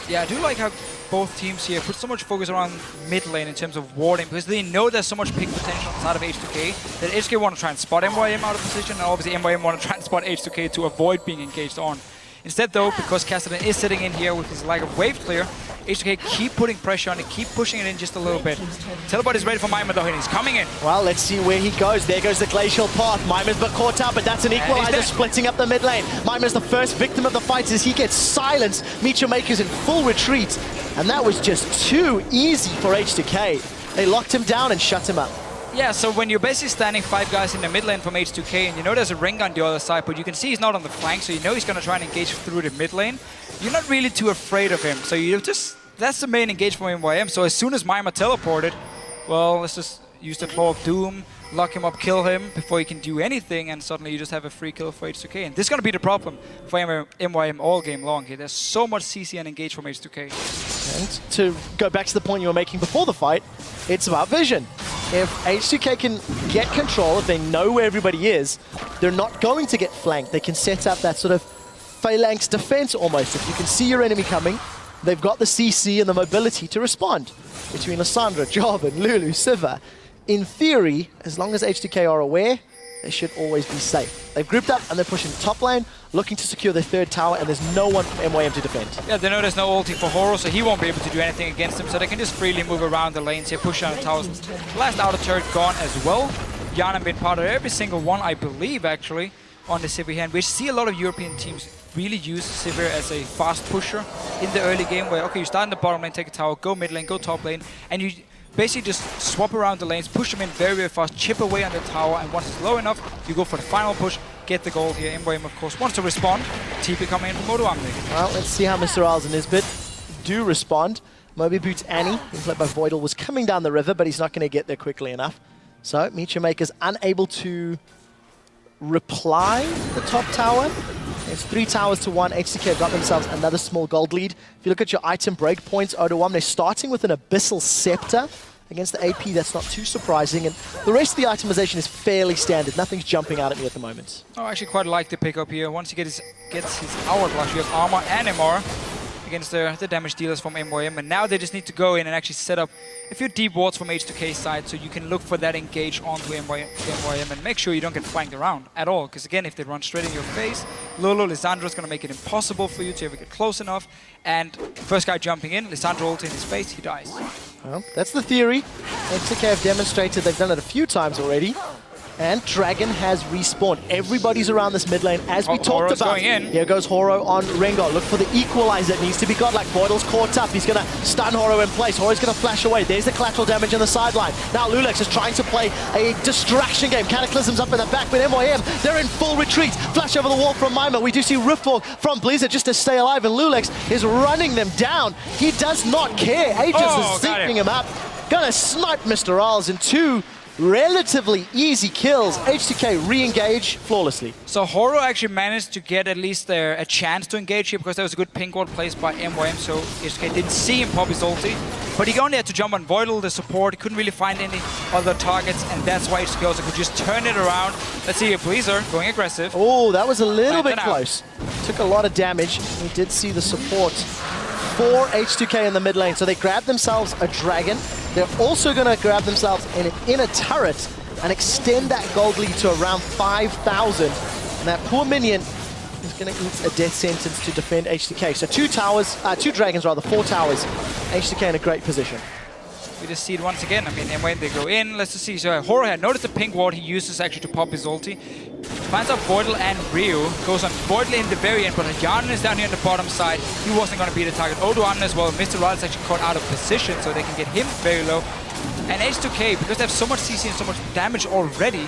Speaker 4: Yeah, I do like how both teams here put so much focus around mid lane in terms of warding, because they know there's so much pick potential inside of H2k that H2k want to try and spot MYM out of position, and obviously MYM want to try and spot H2k to avoid being engaged on. Instead though, because Cassidy is sitting in here with his lack of wave clear, H2k keep putting pressure on it, keep pushing it in just a little bit. Teleport is ready for Mimir though, and he's coming in.
Speaker 2: Well, let's see where he goes. There goes the glacial path. Mimir's but caught up, but that's an equalizer splitting up the mid lane. Mimir's the first victim of the fight as he gets silenced. MeetYourMakers in full retreat. And that was just too easy for H2k. They locked him down and shut him up.
Speaker 4: Yeah, so when you're basically standing 5 guys in the mid lane from H2k, and you know there's a Rengar on the other side, but you can see he's not on the flank, so you know he's going to try and engage through the mid lane, you're not really too afraid of him. So you just, that's the main engage from MYM. So as soon as Mimir teleported, well, let's just use the Claw of Doom, lock him up, kill him before he can do anything, and suddenly you just have a free kill for H2k. And this is going to be the problem for MYM all game long here. There's so much CC and engage from H2k.
Speaker 2: And to go back to the point you were making before the fight, it's about vision. If H2k can get control, if they know where everybody is, they're not going to get flanked. They can set up that sort of phalanx defense almost. If you can see your enemy coming, they've got the CC and the mobility to respond. Between Lissandra, Job, and Lulu, Siva. In theory, as long as H2k are aware, they should always be safe. They've grouped up and they're pushing top lane, looking to secure their third tower, and there's no one from MYM to defend.
Speaker 4: Yeah, they know there's no ulti for Horo, so he won't be able to do anything against them, so they can just freely move around the lanes here, push down the towers. Last outer turret gone as well. Yana been part of every single one, I believe, actually, on the Sivir hand. We see a lot of European teams really use Sivir as a fast pusher in the early game, where, okay, you start in the bottom lane, take a tower, go mid lane, go top lane, and you basically just swap around the lanes, push them in very, very fast, chip away on the tower, and once it's low enough, you go for the final push, get the gold here. MYM, of course, wants to respond. TP coming in from Odoamne.
Speaker 2: Well, let's see how Mr. Isles and Nisbet do respond. Moby Boots Annie, being played by Voidal, was coming down the river, but he's not going to get there quickly enough. So, MeetYourMakers unable to reply the top tower. It's 3 towers to 1. H2k have got themselves another small gold lead. If you look at your item breakpoints, Odoamne starting with an Abyssal Scepter against the AP. That's not too surprising. And the rest of the itemization is fairly standard. Nothing's jumping out at me at the moment.
Speaker 4: Oh, I actually quite like the pickup here. Once he gets his hourglass, you have armor and MR against the damage dealers from MYM, and now they just need to go in and actually set up a few deep wards from H2K side, so you can look for that engage onto MYM and make sure you don't get flanked around at all, because again, if they run straight in your face, Lolo, Lisandro's going to make it impossible for you to ever get close enough, and first guy jumping in, Lisandro ult in his face, he dies.
Speaker 2: Well, that's the theory. H2K have demonstrated they've done it a few times already. And Dragon has respawned. Everybody's around this mid lane, as we talked
Speaker 4: Horo's
Speaker 2: about.
Speaker 4: going in.
Speaker 2: Here goes Horo on Rengar. Look for the equalizer. It needs to be got. Like Voidal's caught up. He's going to stun Horo in place. Horo's going to flash away. There's the collateral damage on the sideline. Now Lulex is trying to play a distraction game. Cataclysm's up in the back, but MYM, they're in full retreat. Flash over the wall from Mima. We do see Riftwalk from Blizzard just to stay alive, and Lulex is running them down. He does not care. Aegis is zipping him up. Gonna snipe Mr. Isles in 2 relatively easy kills. H2K re-engage flawlessly.
Speaker 4: So Horo actually managed to get at least a chance to engage here because there was a good pink ward placed by MYM, so H2K didn't see him pop his ulti. But he only had to jump on Voidal, the support. He couldn't really find any other targets, and that's why H2K also could just turn it around. Let's see if Blizzard going aggressive.
Speaker 2: Oh, that was a little bit close. Took a lot of damage. We did see the support for H2K in the mid lane, so they grabbed themselves a dragon. They're also going to grab themselves an inner turret and extend that gold lead to around 5,000. And that poor minion is going to eat a death sentence to defend H2K. So 2 dragons rather, 4 towers. H2K in a great position.
Speaker 4: We just see it once again. I mean, and when they go in, let's just see. So Horo had noticed the pink ward he uses actually to pop his ulti. Finds out Voidal and Ryu. Goes on Voidal in the very end, but Yarn is down here on the bottom side. He wasn't going to be the target. Odoamne as well. Mr. Rod is actually caught out of position, so they can get him very low. And H2K, because they have so much CC and so much damage already,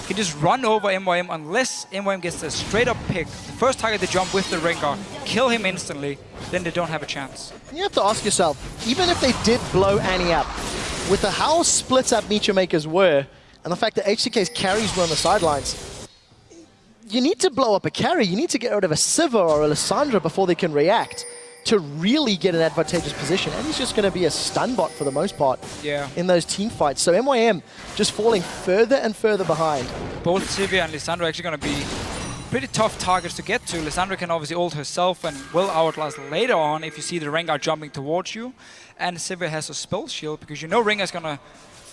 Speaker 4: can just run over MYM unless MYM gets a straight up pick. The first target they jump with the Rengar, kill him instantly, then they don't have a chance.
Speaker 2: You have to ask yourself, even if they did blow Annie up, with how split up MeetYourMakers were, and the fact that H2K's carries were on the sidelines, you need to blow up a carry. You need to get rid of a Siva or a Lissandra before they can react to really get an advantageous position. And he's just going to be a stun bot for the most part in those team fights. So MYM just falling further and further behind.
Speaker 4: Both Sivir and Lissandra are actually going to be pretty tough targets to get to. Lissandra can obviously ult herself and will outlast later on if you see the Rengar jumping towards you. And Sivir has a spell shield because you know Rengar's going to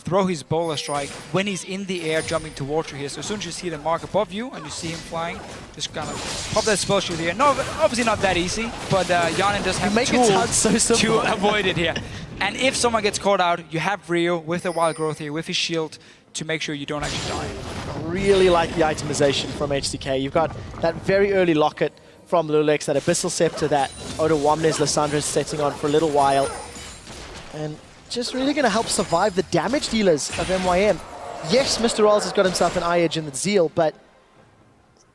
Speaker 4: throw his bowler strike when he's in the air jumping towards you here. So as soon as you see the mark above you and you see him flying, just gonna pop that spell shield here. No, obviously not that easy, but Yanin does have tools to avoid it here. And if someone gets caught out, you have Ryu with the wild growth here, with his shield, to make sure you don't actually die.
Speaker 2: Really like the itemization from H2K. You've got that very early locket from Lulex, that Abyssal Scepter that Odoamne's Lissandra is setting on for a little while. And just really going to help survive the damage dealers of MYM. Yes, Mr. Isles has got himself an eye edge in the Zeal, but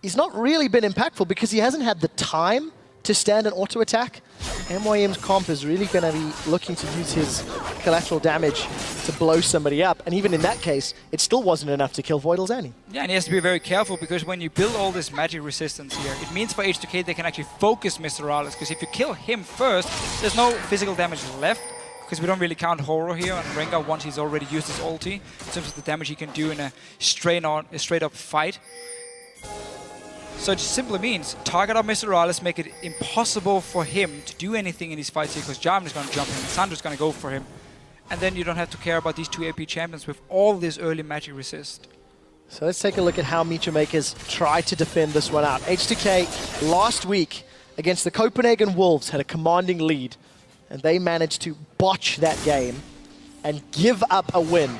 Speaker 2: he's not really been impactful because he hasn't had the time to stand an auto attack. MYM's comp is really going to be looking to use his collateral damage to blow somebody up. And even in that case, it still wasn't enough to kill Voidal's Annie.
Speaker 4: Yeah, and he has to be very careful because when you build all this magic resistance here, it means for H2K they can actually focus Mr. Isles, because if you kill him first, there's no physical damage left. Because we don't really count Horo here on Rengar once he's already used his ulti, in terms of the damage he can do in a straight up fight. So it just simply means target up Mr. Isles, make it impossible for him to do anything in these fights here, because Jarvan is going to jump in, Sandra's going to go for him, and then you don't have to care about these 2 AP champions with all this early magic resist.
Speaker 2: So let's take a look at how MeetYourMakers tried to defend this one out. H2k last week against the Copenhagen Wolves had a commanding lead, and they managed to botch that game and give up a win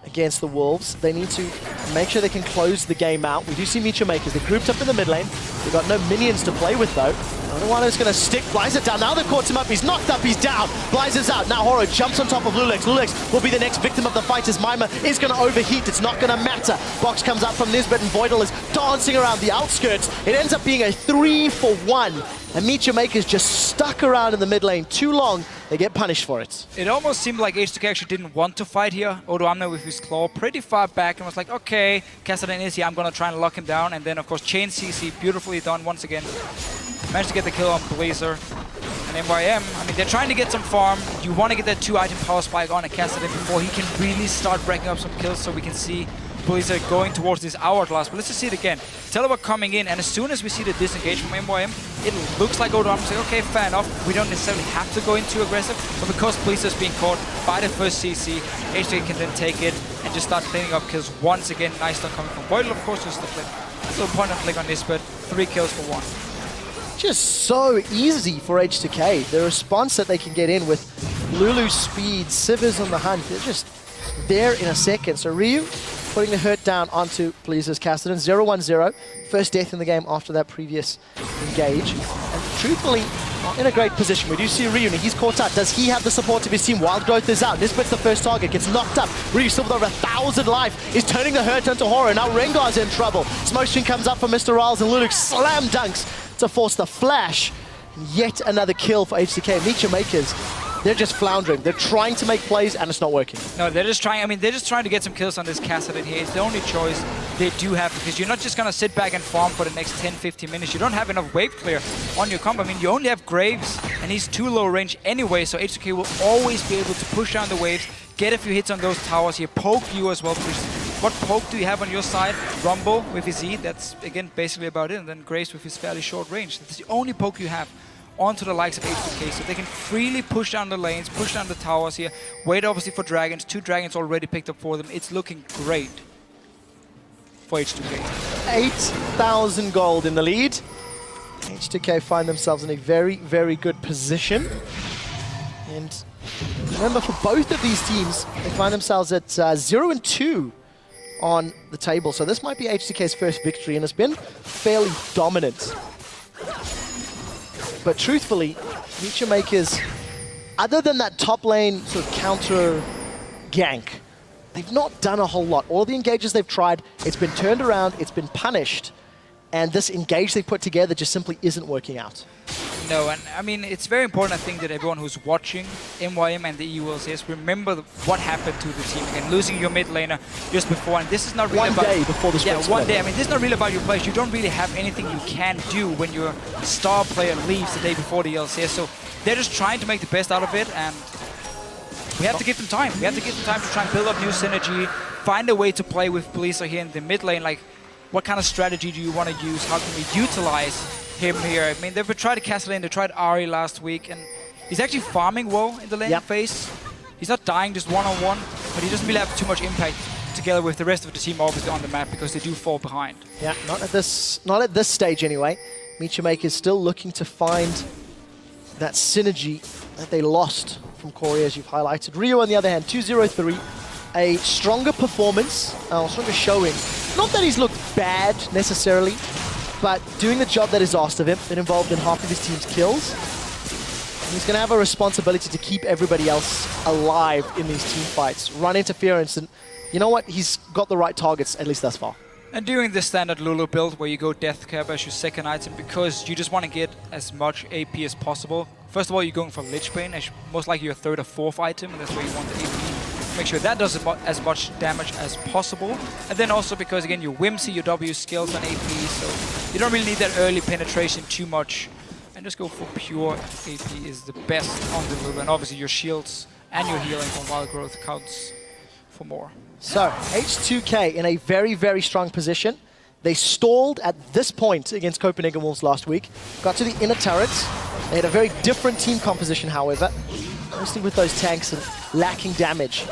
Speaker 2: against the Wolves. They need to make sure they can close the game out. We do see MeetYourMakers. They're grouped up in the mid lane. They've got no minions to play with, though. Onuwano's going to stick Blizer down. Now they've caught him up. He's knocked up. He's down. Blizer's out. Now Horo jumps on top of Lulex. Lulex will be the next victim of the fight as Mima is going to overheat. It's not going to matter. Box comes up from Nisbet and Voidal is dancing around the outskirts. It ends up being a 3-for-1. And MeetYourMakers just stuck around in the mid lane too long. They get punished for it.
Speaker 4: It almost seemed like H2k actually didn't want to fight here. Odoamne with his claw pretty far back and was like, okay, Kassadin is here, I'm gonna try and lock him down. And then of course chain CC, beautifully done once again. Managed to get the kill on Blazer. And MYM, I mean, they're trying to get some farm. You want to get that 2-item power spike on a Kassadin before he can really start racking up some kills, so we can see Blazer going towards this hourglass. But let's just see it again. Telework coming in, and as soon as we see the disengage from MYM, it looks like Odoamne saying, okay, fair enough. We don't necessarily have to go in too aggressive, but because Blazer's being caught by the first CC, H2k can then take it and just start cleaning up kills once again. Nice stun coming from Voidal, of course, just the flick. That's a little point and flick on this, but 3 kills for 1.
Speaker 2: Just so easy for H2k. The response that they can get in with Lulu's speed, Sivers on the hunt, they're just there in a second. So Ryu putting the hurt down onto Blazer's Kassadin. 0-1-0. First death in the game after that previous engage. And truthfully, not in a great position. We do see Ryu, he's caught up. Does he have the support of his team? Wild Growth is out. Nisbet's the first target, gets knocked up. Ryu still with over 1,000 life is turning the hurt onto Horo. Now Rengar's in trouble. Smokescreen comes up for Mr. Riles and Lulux slam dunks to force the flash. Yet another kill for H2k. MeetYourMakers, they're just floundering. They're trying to make plays and it's not working.
Speaker 4: No, they're just trying, I mean, they're just trying to get some kills on this Kassadin here. It's the only choice they do have, because you're not just going to sit back and farm for the next 10-15 minutes. You don't have enough wave clear on your comp. I mean, you only have Graves, and he's too low range anyway, so H2k will always be able to push down the waves, get a few hits on those towers here, poke you as well. What poke do you have on your side? Rumble with his E, that's, again, basically about it, and then Graves with his fairly short range. That's the only poke you have onto the likes of H2k, so they can freely push down the lanes, push down the towers here, wait obviously for dragons. 2 dragons already picked up for them. It's looking great for H2k.
Speaker 2: 8,000 gold in the lead. H2k find themselves in a very, very good position. And remember, for both of these teams, they find themselves at 0-2 on the table. So this might be H2k's first victory, and it's been fairly dominant. But truthfully, MeetYourMakers, other than that top lane sort of counter gank, they've not done a whole lot. All the engages they've tried, it's been turned around, it's been punished, and this engage they put together just simply isn't working out.
Speaker 4: No, and I mean, it's very important, I think, that everyone who's watching MYM and the EULCS remember what happened to the team. Again, losing your mid laner just before, and this is not really about...
Speaker 2: One day before the sprint.
Speaker 4: Yeah, one day. I mean, this is not really about your players. You don't really have anything you can do when your star player leaves the day before the LCS. So they're just trying to make the best out of it, and we have to give them time. We have to give them time to try and build up new synergy, find a way to play with Blizzard here in the mid lane. Like, what kind of strategy do you want to use? How can we utilize him here? I mean, they've tried Kassadin, they tried Ari last week, and he's actually farming well in the lane phase. He's not dying just one-on-one, but he doesn't really have too much impact together with the rest of the team obviously on the map, because they do fall behind.
Speaker 2: Yeah, not at this stage anyway. MeetYourMakers still looking to find that synergy that they lost from Corey, as you've highlighted. Rio, on the other hand, 2-0-3. A stronger performance, stronger showing. Not that he's looked bad necessarily, but doing the job that is asked of him. Been involved in half of his team's kills. And he's going to have a responsibility to keep everybody else alive in these team fights. Run interference, and you know what? He's got the right targets, at least thus far.
Speaker 4: And doing the standard Lulu build where you go Death Cap as your second item because you just want to get as much AP as possible. First of all, you're going for Lich Bane as most likely your 3rd or 4th item, and that's where you want the AP. Make sure that does as much damage as possible. And then also because, again, your Whimsy, your W skills on AP, so you don't really need that early penetration too much. And just go for pure AP is the best on the Lulu. And obviously your shields and your healing from Wild Growth counts for more.
Speaker 2: So, H2k in a very, very strong position. They stalled at this point against Copenhagen Wolves last week. Got to the inner turrets. They had a very different team composition, however. mostly with those tanks and lacking damage.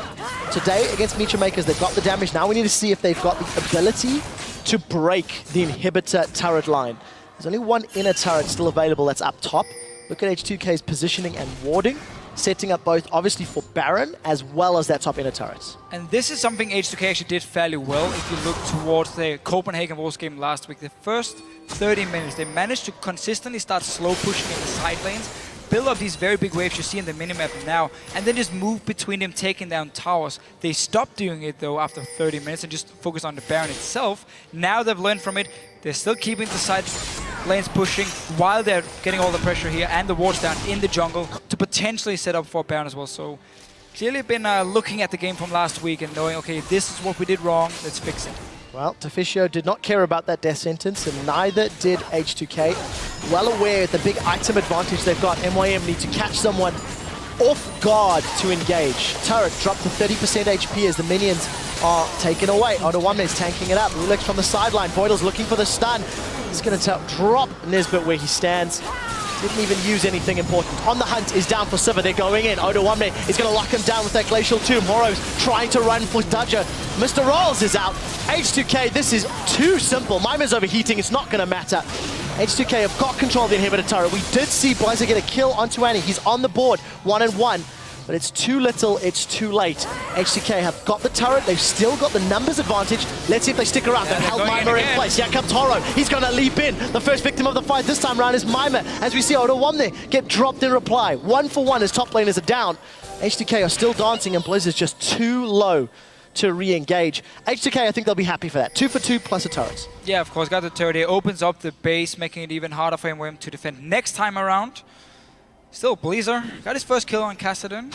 Speaker 2: Today, against MeetYourMakers, they've got the damage. Now we need to see if they've got the ability to break the inhibitor turret line. There's only one inner turret still available that's up top. Look at H2k's positioning and warding, setting up both, obviously, for Baron, as well as that top inner turret.
Speaker 4: And this is something H2k actually did fairly well if you look towards the Copenhagen Wolves game last week. The first 30 minutes, they managed to consistently start slow pushing in the side lanes, build up these very big waves you see in the minimap now, and then just move between them, taking down towers. They stopped doing it, though, after 30 minutes and just focused on the Baron itself. Now they've learned from it. They're still keeping the side lanes pushing while they're getting all the pressure here and the wards down in the jungle to potentially set up for Baron as well. So clearly been looking at the game from last week and knowing, okay, this is what we did wrong, let's fix it.
Speaker 2: Well, Deficio did not care about that death sentence, and neither did H2k. Well aware of the big item advantage they've got, MYM need to catch someone off guard to engage. Turret dropped to 30% HP as the minions are taken away. Odoamne is tanking it up. Lulex from the sideline. Voidal's looking for the stun. He's going to drop Nisbet where he stands. Didn't even use anything important. On the hunt is down for Sivir. They're going in. Odoamne is going to lock him down with that Glacial Tomb. Horo's trying to run for Dudger. Mr. Rolls is out. H2k, this is too simple. Mimer's overheating. It's not going to matter. H2k have got control of the inhibitor turret. We did see Blizzard get a kill onto Annie. He's on the board, 1-1. But it's too little, it's too late. H2k have got the turret, they've still got the numbers advantage. Let's see if they stick around. They've held Mimer in place. Here comes Horo. He's going to leap in. The first victim of the fight this time around is Mimer. As we see Odoamne get dropped in reply. 1-for-1 as top laners are down. H2k are still dancing and Blizzard's just too low to re-engage. H2k, I think they'll be happy for that. 2 for 2 plus a turret.
Speaker 4: Yeah, of course, got the turret here. Opens up the base, making it even harder for him to defend next time around. Still, Blazer got his first kill on Kassadin.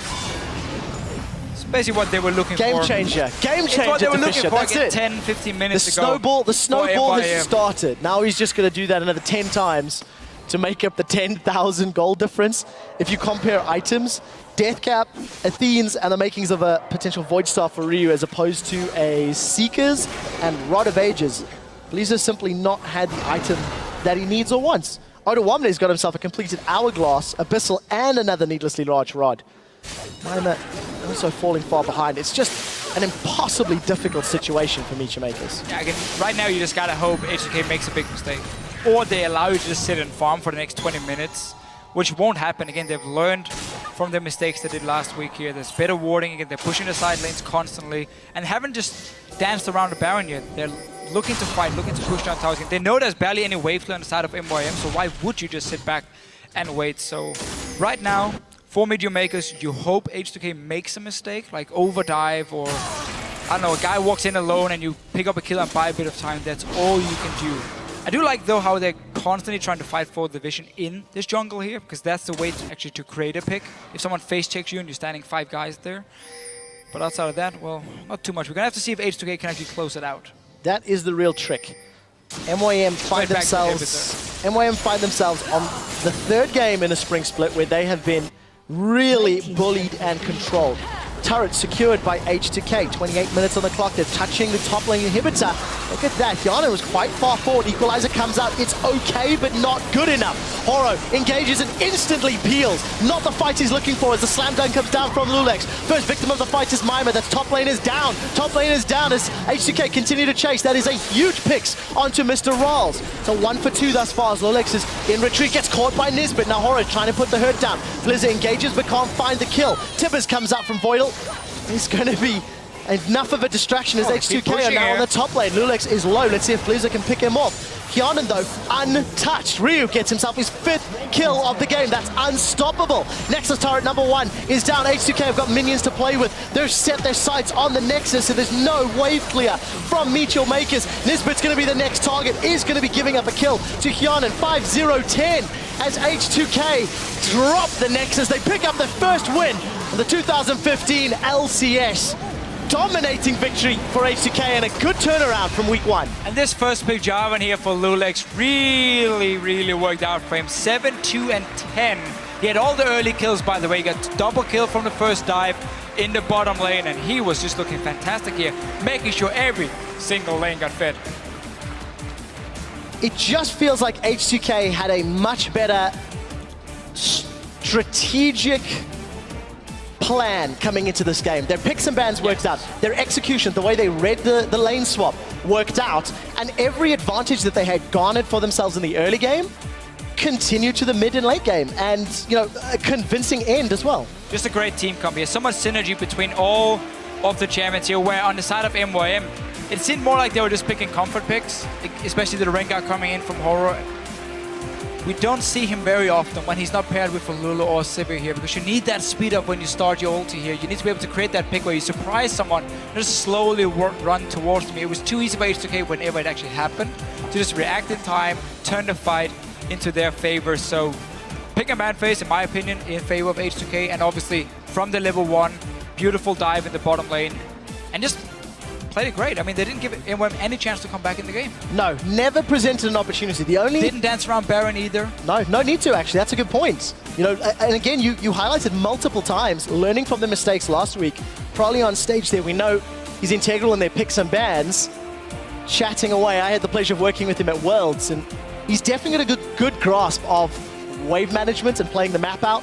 Speaker 4: It's basically what they were looking
Speaker 2: Game
Speaker 4: for.
Speaker 2: changer. Game changer.
Speaker 4: It's what they were looking
Speaker 2: Fisher.
Speaker 4: for.
Speaker 2: That's it.
Speaker 4: 10, 15 minutes
Speaker 2: The
Speaker 4: ago.
Speaker 2: snowball has started. Now he's just going to do that another 10 times to make up the 10,000 gold difference. If you compare items, Deathcap, Athene's, and the makings of a potential Void Star for Ryu as opposed to a Seekers and Rod of Ages, Blizzard simply not had the item that he needs or wants. Odoamne's got himself a completed Hourglass, Abyssal, and another needlessly large rod. Mimer also falling far behind. It's just an impossibly difficult situation for MeetYourMakers.
Speaker 4: Yeah, again, right now you just gotta hope H2k makes a big mistake. Or they allow you to just sit and farm for the next 20 minutes, which won't happen. Again, they've learned from the mistakes they did last week here. There's better warding. Again, they're pushing the side lanes constantly and haven't just danced around the Baron yet. They're looking to fight, looking to push down towers. They know there's barely any wave clear on the side of MYM, so why would you just sit back and wait? So right now, for MeetYourMakers, you hope H2k makes a mistake, like overdive or, I don't know, a guy walks in alone and you pick up a kill and buy a bit of time. That's all you can do. I do like, though, how they're constantly trying to fight for the vision in this jungle here, because that's the way to create a pick. If someone face checks you and you're standing 5 guys there. But outside of that, well, not too much. We're going to have to see if H2k can actually close it out.
Speaker 2: That is the real trick. MYM find themselves on the 3rd game in a spring split where they have been really bullied and controlled. Turret secured by H2k. 28 minutes on the clock. They're touching the top lane inhibitor. Look at that. Yana was quite far forward. Equalizer comes out. It's okay, but not good enough. Horo engages and instantly peels. Not the fight he's looking for as the slam dunk comes down from Lulex. First victim of the fight is Mimer. That's top lane is down. Top lane is down as H2k continue to chase. That is a huge picks onto Mr. Rawls. So 1 for 2 thus far as Lulex is in retreat. Gets caught by Nisbet. Now Horo trying to put the hurt down. Blizzard engages but can't find the kill. Tibbers comes out from Voidal. It's going to be enough of a distraction as H2k are now on the top lane. Lulex is low. Let's see if Blizzard can pick him off. Hyanan, though, untouched. Ryu gets himself his 5th kill of the game. That's unstoppable. Nexus turret number 1 is down. H2k have got minions to play with. They've set their sights on the Nexus, so there's no wave clear from MeetYourMakers. Nisbet's going to be the next target, is going to be giving up a kill to Hyanan. 5-0-10 as H2k drop the Nexus. They pick up their first win of the 2015 LCS. Dominating victory for H2k and a good turnaround from week 1.
Speaker 4: And this first pick Jarvan here for Lulex really worked out for him. 7-2-10. He had all the early kills, by the way. He got double kill from the first dive in the bottom lane, and he was just looking fantastic here, making sure every single lane got fed.
Speaker 2: It just feels like H2k had a much better strategic plan coming into this game. Their picks and bans worked out. Their execution, the way they read the lane swap, worked out. And every advantage that they had garnered for themselves in the early game continued to the mid and late game. And, you know, a convincing end as well.
Speaker 4: Just a great team comp here. So much synergy between all of the champions here, where on the side of MYM, it seemed more like they were just picking comfort picks, especially the Rengar coming in from Horror. We don't see him very often when he's not paired with a Lulu or Sivir here, because you need that speed up when you start your ulti here. You need to be able to create that pick where you surprise someone, just slowly run towards me. It was too easy for H2k whenever it actually happened to just react in time, turn the fight into their favor. So pick and ban phase, in my opinion, in favor of H2k, and obviously from the level 1, beautiful dive in the bottom lane, and just played it great. I mean, they didn't give MWM any chance to come back in the game.
Speaker 2: No, never presented an opportunity. The only...
Speaker 4: Didn't dance around Baron either.
Speaker 2: No need to, actually. That's a good point. You know, and again, you highlighted multiple times, learning from the mistakes last week. Probably on stage there, we know he's integral in their picks and bans. Chatting away, I had the pleasure of working with him at Worlds, and he's definitely got a good grasp of wave management and playing the map out.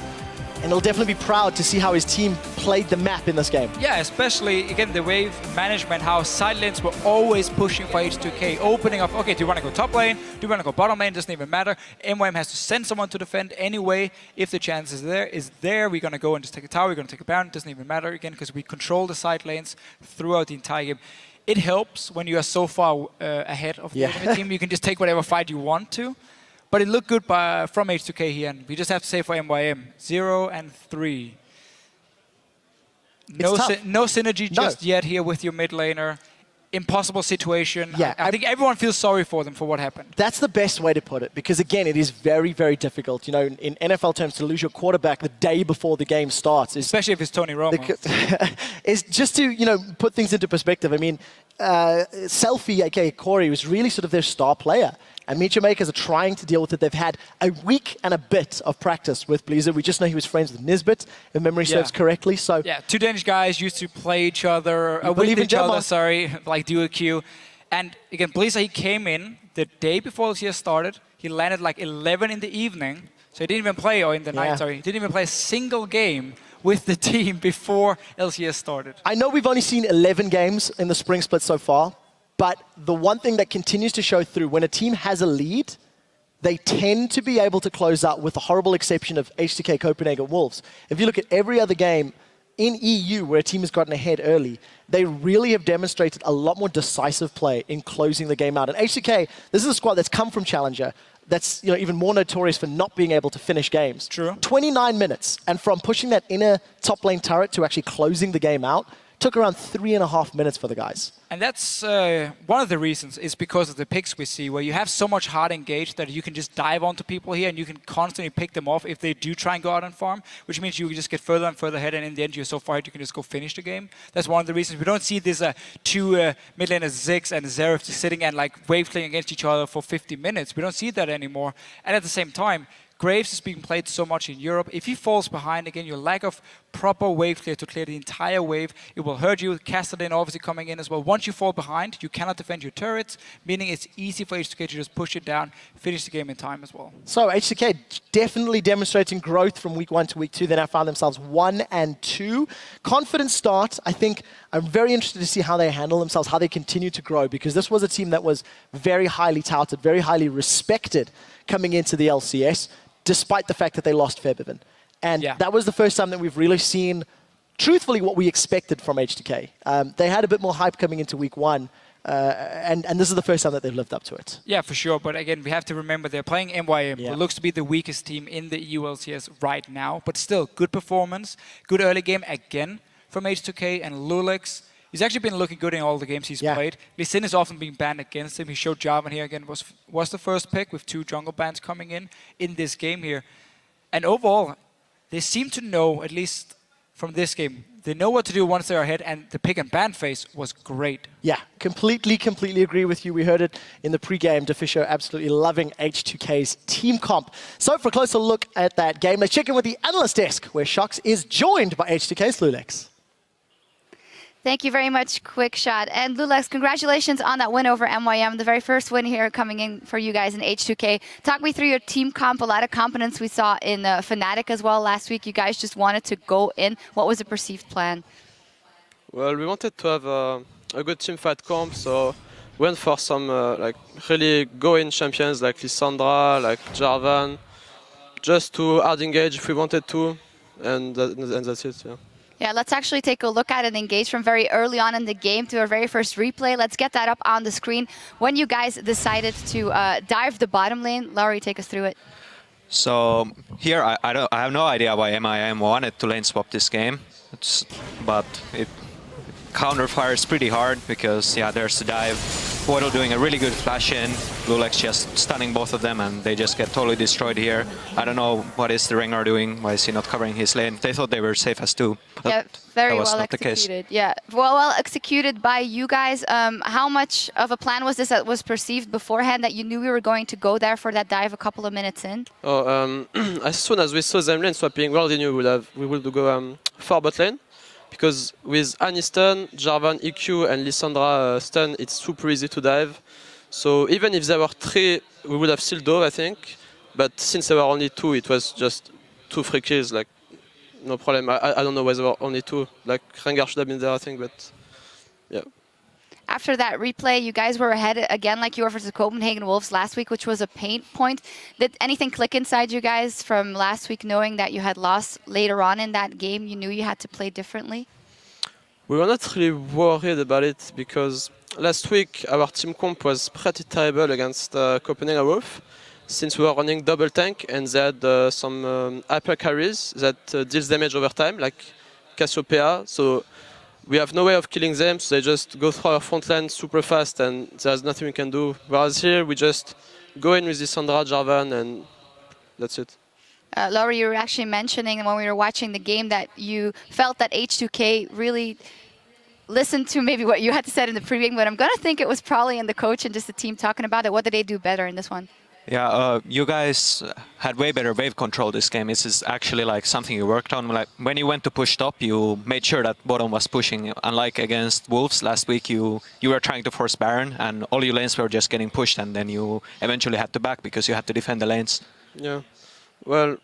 Speaker 2: And he'll definitely be proud to see how his team played the map in this game.
Speaker 4: Yeah, especially, again, the wave management, how side lanes were always pushing for H2k, opening up, okay, do you want to go top lane? Do you want to go bottom lane? Doesn't even matter. MWM has to send someone to defend anyway. If the chance is there, we're going to go and just take a tower, we're going to take a Baron. Doesn't even matter, again, because we control the side lanes throughout the entire game. It helps when you are so far ahead of the enemy team. You can just take whatever fight you want to. But it looked good from H2k here, and we just have to say for MYM, 0 and 3. No synergy just yet here with your mid laner. Impossible situation.
Speaker 2: Yeah,
Speaker 4: I think everyone feels sorry for them for what happened.
Speaker 2: That's the best way to put it, because again, it is very, very difficult. You know, in NFL terms, to lose your quarterback the day before the game starts,
Speaker 4: especially if it's Tony Romo.
Speaker 2: Is just to, you know, put things into perspective. I mean, Selfie, aka Corey, was really sort of their star player. And MeetYourMakers are trying to deal with it. They've had a week and a bit of practice with Blizzard. We just know he was friends with Nisbet, if memory serves correctly. So
Speaker 4: yeah, two Danish guys used to play each other, with each other, sorry, like duo queue. And again, Blizzard, he came in the day before this year started. He landed like 11 in the evening. So he didn't even play, or in the night, sorry. He didn't even play a single game with the team before LCS started.
Speaker 2: I know we've only seen 11 games in the spring split so far. But the one thing that continues to show through, when a team has a lead, they tend to be able to close out, with the horrible exception of H2k Copenhagen Wolves. If you look at every other game in EU where a team has gotten ahead early, they really have demonstrated a lot more decisive play in closing the game out. And H2k, this is a squad that's come from Challenger, that's, you know, even more notorious for not being able to finish games.
Speaker 4: True.
Speaker 2: 29 minutes, and from pushing that inner top lane turret to actually closing the game out, took around 3.5 minutes for the guys.
Speaker 4: And that's one of the reasons, is because of the picks we see, where you have so much hard engage that you can just dive onto people here and you can constantly pick them off if they do try and go out and farm, which means you just get further and further ahead, and in the end you're so far ahead you can just go finish the game. That's one of the reasons we don't see this two mid laners, Ziggs and Xerath, just sitting and like wave playing against each other for 50 minutes. We don't see that anymore. And at the same time, Graves is being played so much in Europe. If he falls behind, again, your lack of proper wave clear to clear the entire wave, it will hurt you. Castellan obviously coming in as well. Once you fall behind, you cannot defend your turrets, meaning it's easy for H2k to just push it down, finish the game in time as well.
Speaker 2: So H2k definitely demonstrating growth from week 1 to week 2. They now found themselves 1 and 2. Confident start. I think I'm very interested to see how they handle themselves, how they continue to grow, because this was a team that was very highly touted, very highly respected coming into the LCS, despite the fact that they lost Febivin. And that was the first time that we've really seen, truthfully, what we expected from H2k. They had a bit more hype coming into week 1, and this is the first time that they've lived up to it.
Speaker 4: Yeah, for sure. But again, we have to remember they're playing MYM, who looks to be the weakest team in the EU LCS right now. But still, good performance, good early game again from H2k, and Lulix. He's actually been looking good in all the games he's played. Lee Sin is often being banned against him. He showed Jarvan here again, was the first pick with 2 jungle bans coming in this game here. And overall, they seem to know, at least from this game, they know what to do once they're ahead, and the pick and ban phase was great.
Speaker 2: Yeah, completely agree with you. We heard it in the pre-game. Deficio absolutely loving H2k's team comp. So for a closer look at that game, let's check in with the analyst desk, where Shox is joined by H2k's Lulix.
Speaker 5: Thank you very much, Quick Shot. And Lulex, congratulations on that win over MYM, the very first win here coming in for you guys in H2k. Talk me through your team comp, a lot of confidence we saw in Fnatic as well last week. You guys just wanted to go in. What was the perceived plan?
Speaker 9: Well, we wanted to have a good team fight comp, so we went for some like really go-in champions like Lissandra, like Jarvan, just to hard engage if we wanted to, and that's it, yeah.
Speaker 5: Yeah, let's actually take a look at and engage from very early on in the game to our very first replay. Let's get that up on the screen. When you guys decided to dive the bottom lane, Laurie, take us through it.
Speaker 6: So here, I have no idea why MIM wanted to lane swap this game, but it counterfires pretty hard because, yeah, there's the dive. Voidal doing a really good flash in, Lulex just stunning both of them, and they just get totally destroyed here. I don't know what is the Rengar doing, why is he not covering his lane? They thought they were safe as two, but
Speaker 5: yeah, very
Speaker 6: that was
Speaker 5: well
Speaker 6: not
Speaker 5: executed.
Speaker 6: the case.
Speaker 5: Yeah, well executed by you guys. How much of a plan was this that was perceived beforehand, that you knew we were going to go there for that dive a couple of minutes in?
Speaker 9: Oh, as soon as we saw them lane swapping, we already knew we would go for bot lane. Because with Aniston, Jarvan, EQ and Lissandra stun, it's super easy to dive. So even if there were 3, we would have still dove, I think. But since there were only 2, it was just 2 free kills, like no problem. I don't know why there were only 2. Like Rengar should have been there, I think, but yeah.
Speaker 5: After that replay, you guys were ahead again like you were versus Copenhagen Wolves last week, which was a pain point. Did anything click inside you guys from last week, knowing that you had lost later on in that game? You knew you had to play differently?
Speaker 9: We were not really worried about it because last week our team comp was pretty terrible against Copenhagen Wolves, since we were running double tank and they had some hyper carries that deals damage over time, like Cassiopeia. So we have no way of killing them, so they just go through our front line super fast and there's nothing we can do. Whereas here, we just go in with Lissandra, Jarvan, and that's it.
Speaker 5: Laurie, you were actually mentioning when we were watching the game that you felt that H2k really listened to maybe what you had to say in the pregame, but I'm going to think it was probably in the coach and just the team talking about it. What did they do better in this one?
Speaker 6: Yeah, you guys had way better wave control this game. This is actually like something you worked on. Like when you went to push top, you made sure that bottom was pushing. Unlike against Wolves last week, you were trying to force Baron, and all your lanes were just getting pushed, and then you eventually had to back because you had to defend the lanes.
Speaker 9: Yeah, well,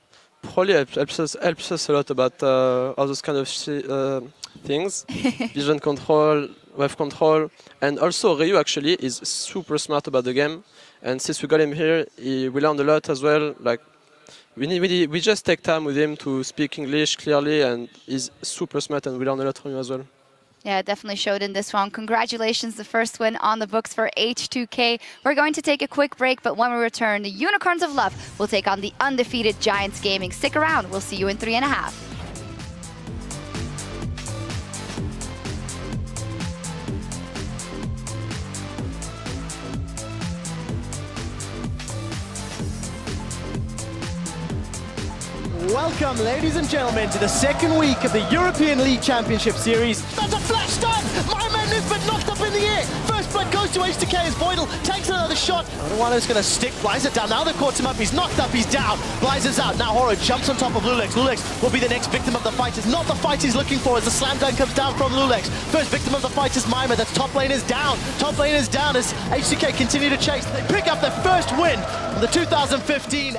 Speaker 9: probably helps us a lot about all those kind of things, vision control, wave control, and also Ryu actually is super smart about the game. And since we got him here, we learned a lot as well. Like we just take time with him to speak English clearly, and he's super smart, and we learned a lot from him as well.
Speaker 5: Yeah, it definitely showed in this one. Congratulations, the first win on the books for H2k. We're going to take a quick break, but when we return, the Unicorns of Love will take on the undefeated Giants Gaming. Stick around. We'll see you in 3.5.
Speaker 2: Welcome, ladies and gentlemen, to the second week of the European League Championship Series. That's a flash stun! My man Nisbet knocked up in the air. First blood goes to H2k as Voidal takes another shot. Onuano's going to stick Blizer down. Now they've caught him up. He's knocked up. He's down. Blizer's out. Now Horo jumps on top of Lulex. Lulex will be the next victim of the fight. It's not the fight he's looking for as the slam dunk comes down from Lulex. First victim of the fight is Mima. That's top lane is down. Top lane is down as H2k continue to chase. They pick up their first win of the 2015